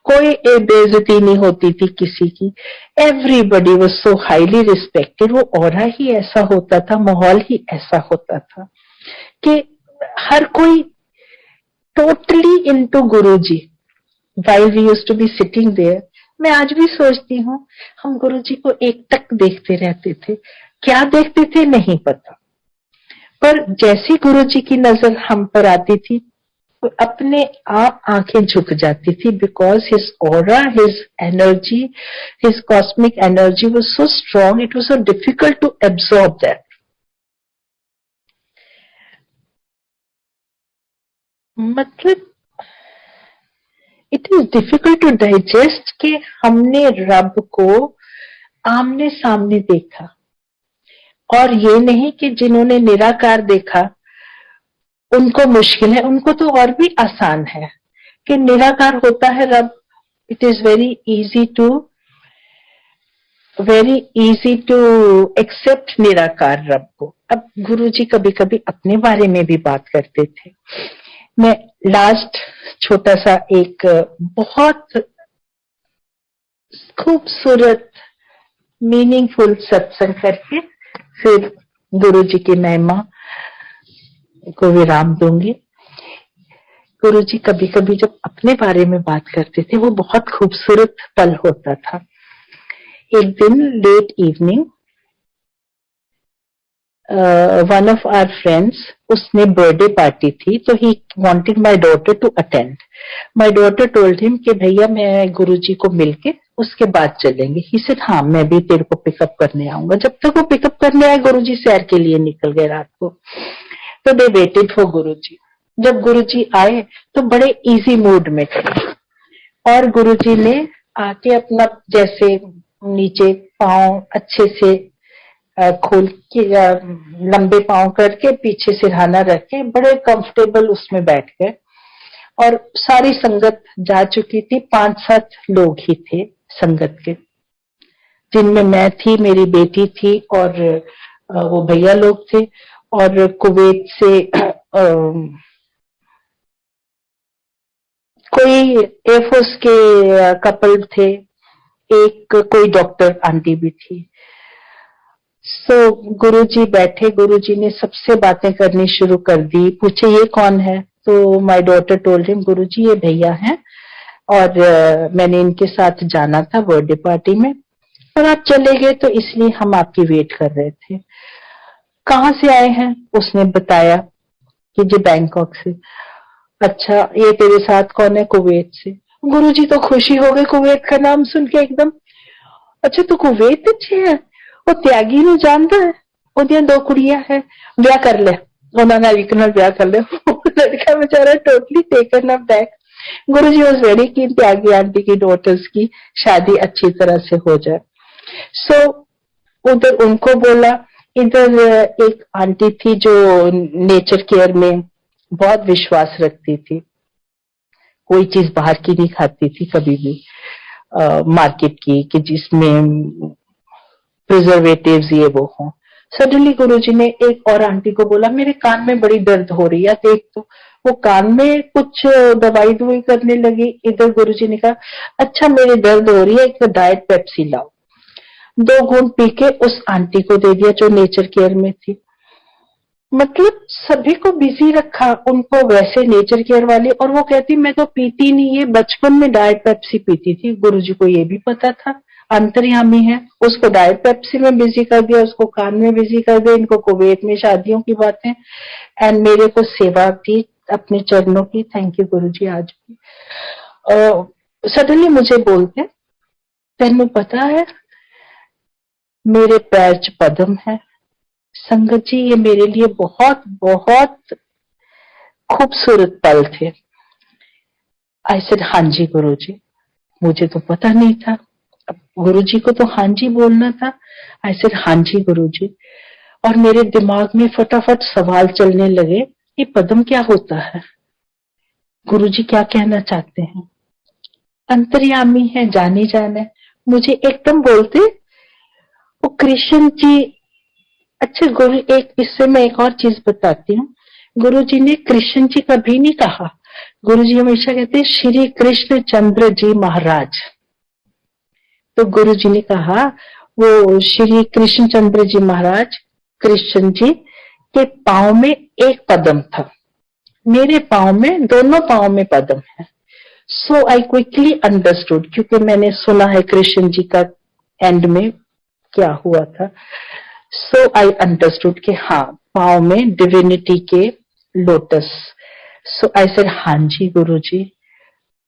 कोई बेइज्जती नहीं होती थी किसी की। Everybody was so highly respected. वो ऑरा ही ऐसा होता था, माहौल ही ऐसा होता था कि हर कोई totally into Guruji. While we used to be sitting there, मैं आज भी सोचती हूँ हम गुरुजी को एक टक देखते रहते थे, क्या देखते थे नहीं पता, पर जैसी गुरुजी की नजर हम पर आती थी अपने आप आंखें झुक जाती थी, because his aura, his energy, his cosmic energy was so strong, it was so difficult to absorb that. मतलब it is difficult to digest कि हमने रब को आमने सामने देखा. और ये नहीं कि जिन्होंने निराकार देखा उनको मुश्किल है, उनको तो और भी आसान है कि निराकार होता है रब. It is very easy to accept निराकार रब को. अब गुरुजी कभी कभी अपने बारे में भी बात करते थे. मैं लास्ट छोटा सा एक बहुत खूबसूरत मीनिंगफुल सत्संग करके फिर गुरुजी की महिमा को विराम दूंगी. गुरुजी कभी कभी जब अपने बारे में बात करते थे वो बहुत खूबसूरत पल होता था. एक दिन late evening one of our friends, उसने बर्थडे पार्टी थी, तो he wanted my daughter to attend. My daughter told him कि भैया मैं गुरुजी को मिलके उसके बाद चलेंगे. ही सेड हाँ मैं भी तेरे को पिकअप करने आऊंगा. जब तक वो पिकअप करने आए गुरुजी सैर के लिए निकल गए रात को. तो दे वेटेड फॉर गुरुजी. जब गुरुजी आए तो बड़े इजी मूड में थे और गुरुजी ने आके अपना जैसे नीचे पांव अच्छे से खोल के लंबे पांव करके पीछे सिरहाना रख के बड़े कंफर्टेबल उसमें बैठ गए. और सारी संगत जा चुकी थी, 5-7 लोग ही थे संगत के, जिनमें मैं थी, मेरी बेटी थी और वो भैया लोग थे. और कुवैत से कोई एयरफोर्स के कपल थे, एक कोई डॉक्टर आंटी भी थी. सो गुरुजी बैठे, गुरुजी ने सबसे बातें करनी शुरू कर दी. पूछे ये कौन है? तो माय डॉटर टोल्ड हिम गुरुजी ये भैया हैं और मैंने इनके साथ जाना था बर्थडे पार्टी में और आप चले गए तो इसलिए हम आपकी वेट कर रहे थे. कहाँ से आए हैं? उसने बताया कि जी बैंकॉक से. अच्छा ये तेरे साथ कौन है? कुवैत से. गुरुजी तो खुशी हो गए कुवैत का नाम सुन के एकदम. अच्छा तो कुवैत अच्छे है, वो त्यागी ਨੂੰ ਜਾਣਦਾ ਹੈ, ਉਹਦੀਆਂ 2 ਕੁੜੀਆਂ ਹੈ, ਵਿਆਹ ਕਰ ਲੈ, ਉਹਨਾਂ ਨਾਲ ਇੱਕ ਨਾਲ ਵਿਆਹ ਕਰ ਲੈ. लड़का बेचारा totally taken up back. Guruji was very keen Tyagi aunty की डॉटर्स की शादी अच्छी तरह से हो जाए. सो उधर उनको बोला. इधर एक आंटी थी जो नेचर केयर में बहुत विश्वास रखती थी, कोई चीज बाहर की नहीं खाती थी कभी भी मार्केट की कि जिसमें प्रिजर्वेटिव्स ये वो हों. सडनली गुरुजी ने एक और आंटी को बोला मेरे कान में बड़ी दर्द हो रही है देख. तो वो कान में कुछ दवाई करने लगी. इधर गुरुजी ने कहा अच्छा मेरी दर्द हो रही है, एक डाइट पेप्सी लाओ. 2 घूंट पी के उस आंटी को दे दिया जो नेचर केयर में थी. मतलब सभी को बिजी रखा, उनको वैसे नेचर केयर वाली, और वो कहती मैं तो पीती नहीं, ये बचपन में डाइट पेप्सी पीती थी. गुरुजी को ये भी पता था, अंतर्यामी है, उसको डाइट पेप्सी में बिजी कर दिया, उसको कान में बिजी कर दिया, इनको कुवैत में शादियों की बातें, एंड मेरे को सेवा थी अपने चरणों की. थैंक यू गुरुजी. आज भी सडनली मुझे बोलते तेनू पता है मेरे पैर च पद्म है. संगत जी ये मेरे लिए बहुत बहुत खूबसूरत पल थे. आई सेड हाँ जी गुरुजी. मुझे तो पता नहीं था, गुरुजी को तो हाँ जी बोलना था. आई सेड हाँ जी गुरुजी. और मेरे दिमाग में फटाफट सवाल चलने लगे, ये पद्म क्या होता है, गुरुजी क्या कहना चाहते हैं. अंतर्यामी है, जानी जान है. मुझे एकदम बोलते वो कृष्ण जी. अच्छा गुरु, एक इससे मैं एक और चीज बताती हूँ. गुरुजी ने कृष्ण जी कभी नहीं कहा. गुरुजी हमेशा कहते हैं श्री कृष्ण चंद्र जी महाराज. तो गुरुजी ने कहा वो श्री कृष्ण चंद्र जी महाराज, कृष्ण जी के पांव में एक पद्म था, मेरे पांव में, दोनों पांव में पद्म है. सो आई क्विकली अंडरस्टूड, क्योंकि मैंने सुना है कृष्ण जी का एंड में क्या हुआ था. सो आई अंडरस्टूड कि हाँ पांव में डिविनिटी के लोटस So I said, हाँ जी गुरुजी.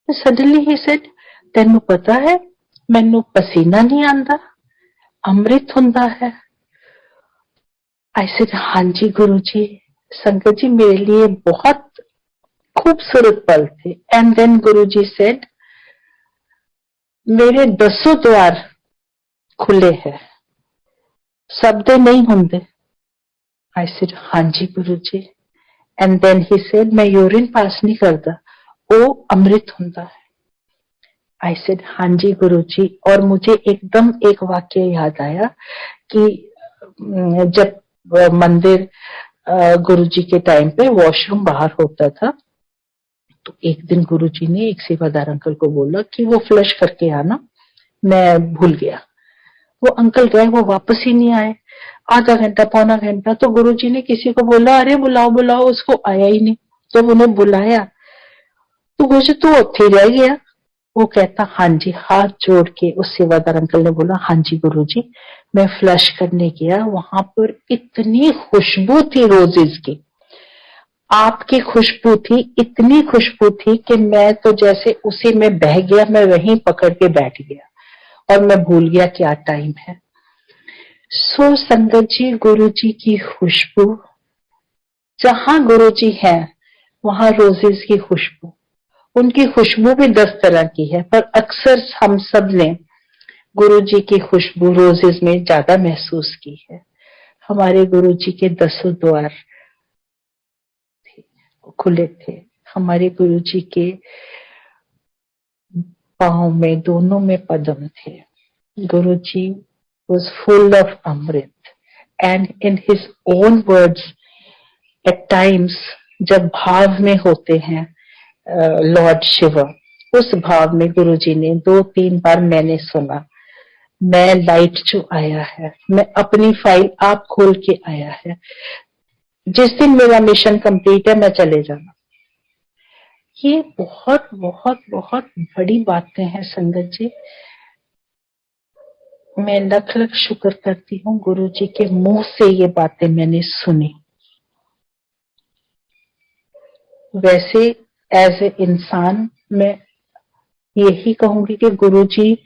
Suddenly he said, ਤੈਨੂੰ ਪਤਾ ਹੈ ਮੈਨੂੰ ਪਸੀਨਾ नहीं आंदा, अमृत हुंदा है. I said, हाँ जी गुरुजी. संगत जी मेरे लिए बहुत खूबसूरत पल थे. And then गुरुजी said, मेरे 10 द्वार खुले हैं, सबदे नहीं होंदे. I said, हाँ जी गुरुजी. And then he said, मैं यूरिन पास नहीं करता, वो अमृत होता है. I said, हाँ जी गुरुजी. और मुझे एकदम एक वाक्य याद आया कि जब मंदिर गुरुजी के टाइम पे वॉशरूम बाहर होता था, तो एक दिन गुरुजी ने एक सेवादार अंकल को बोला कि वो फ्लश करके आना, मैं भूल गया. वो अंकल गए, वो वापस ही नहीं आए. आधा घंटा पौना घंटा तो गुरुजी ने किसी को बोला, अरे बुलाओ बुलाओ, उसको आया ही नहीं. जब उन्हें बुलाया तो गुरुजी तो उत्थे रह गया. वो कहता, हाँ जी. हाथ जोड़ के उस सेवादार अंकल ने बोला, हाँ जी गुरुजी, मैं फ्लश करने गया, वहां पर इतनी खुशबू थी रोजेज की, आपकी खुशबू थी, इतनी खुशबू थी कि मैं तो जैसे उसी में बह गया, मैं वहीं पकड़ के बैठ गया और मैं भूल गया क्या टाइम है. सो संगत जी, गुरुजी की खुशबू, जहां गुरुजी है वहां रोजेज की खुशबू. उनकी खुशबू भी 10 तरह की है, पर अक्सर हम सब ने गुरुजी की खुशबू रोजेज में ज्यादा महसूस की है. हमारे गुरुजी के 10 द्वार खुले थे. हमारे गुरुजी के पांव में दोनों में पद्म थे. गुरुजी was full of amrit, and in his own words, at times जब भाव में होते हैं लॉर्ड शिवा, उस भाव में गुरुजी ने 2-3 बार मैंने सुना, मैं लाइट जो आया है, मैं अपनी फाइल आप खोल के आया है, जिस दिन मेरा मिशन कंप्लीट है मैं चले जाना. ये बहुत बहुत बहुत बड़ी बातें हैं संगत जी. मैं लख लख शुक्र करती हूँ गुरुजी के मुंह से ये बातें मैंने सुनी. वैसे एज ए इंसान मैं यही कहूंगी कि गुरुजी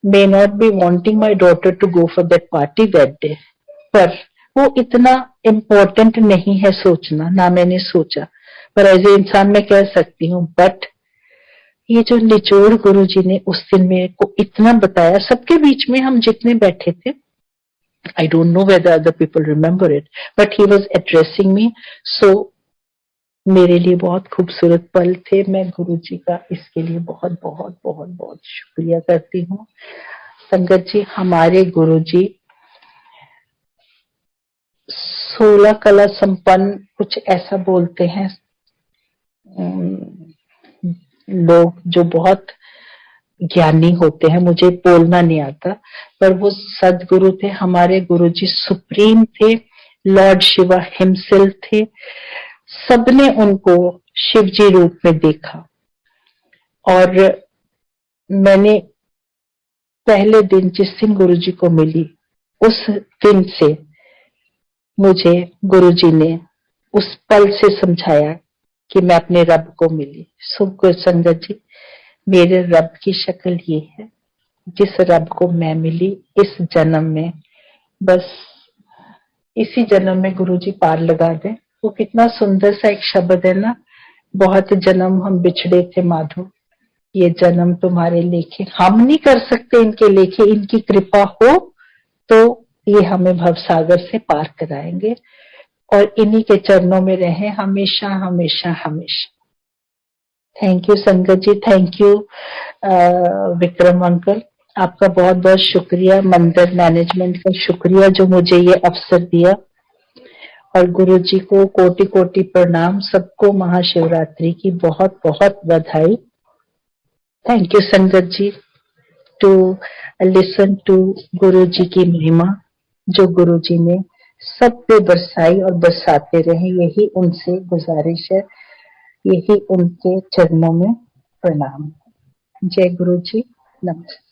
may not be wanting my daughter to go for that party that day, पर वो इतना इम्पोर्टेंट नहीं है सोचना, ना मैंने सोचा, पर एज ए इंसान मैं कह सकती हूँ. बट ये जो निचोड़ गुरुजी ने उस दिन मेरे को इतना बताया, सबके बीच में हम जितने बैठे थे, I don't know whether other people remember it, but he was addressing me. So मेरे लिए बहुत खूबसूरत पल थे. मैं गुरुजी का इसके लिए बहुत बहुत बहुत बहुत शुक्रिया करती हूँ. संगत जी, हमारे गुरुजी 16 कला संपन्न, कुछ ऐसा बोलते हैं लोग जो बहुत ज्ञानी होते हैं, मुझे बोलना नहीं आता, पर वो सदगुरु थे. हमारे गुरुजी सुप्रीम थे, लॉर्ड शिवा हिमसेल्फ थे. सबने उनको शिवजी रूप में देखा. और मैंने पहले दिन जिस दिन गुरुजी को मिली, उस दिन से मुझे गुरुजी ने उस पल से समझाया कि मैं अपने रब को मिली. सो संगत जी, मेरे रब की शक्ल ये है, जिस रब को मैं मिली इस जन्म में, बस इसी जन्म में गुरुजी पार लगा दे. वो कितना सुंदर सा एक शब्द है ना, बहुत जन्म हम बिछड़े थे माधो, ये जन्म तुम्हारे लेखे. हम नहीं कर सकते इनके लेखे, इनकी कृपा हो तो ये हमें भवसागर से पार कराएंगे. और इन्हीं के चरणों में रहें हमेशा हमेशा हमेशा. थैंक यू संगत जी, थैंक यू विक्रम अंकल, आपका बहुत बहुत शुक्रिया. मंदिर मैनेजमेंट का शुक्रिया जो मुझे ये अवसर दिया. और गुरुजी को कोटि कोटि प्रणाम. सबको महाशिवरात्रि की बहुत बहुत बधाई. थैंक यू संगत जी, टू लिसन टू गुरुजी की महिमा जो गुरुजी ने सब पे बरसाई और बरसाते रहे. यही उनसे गुजारिश है, यही उनके चरणों में प्रणाम. जय गुरु जी, नमस्ते.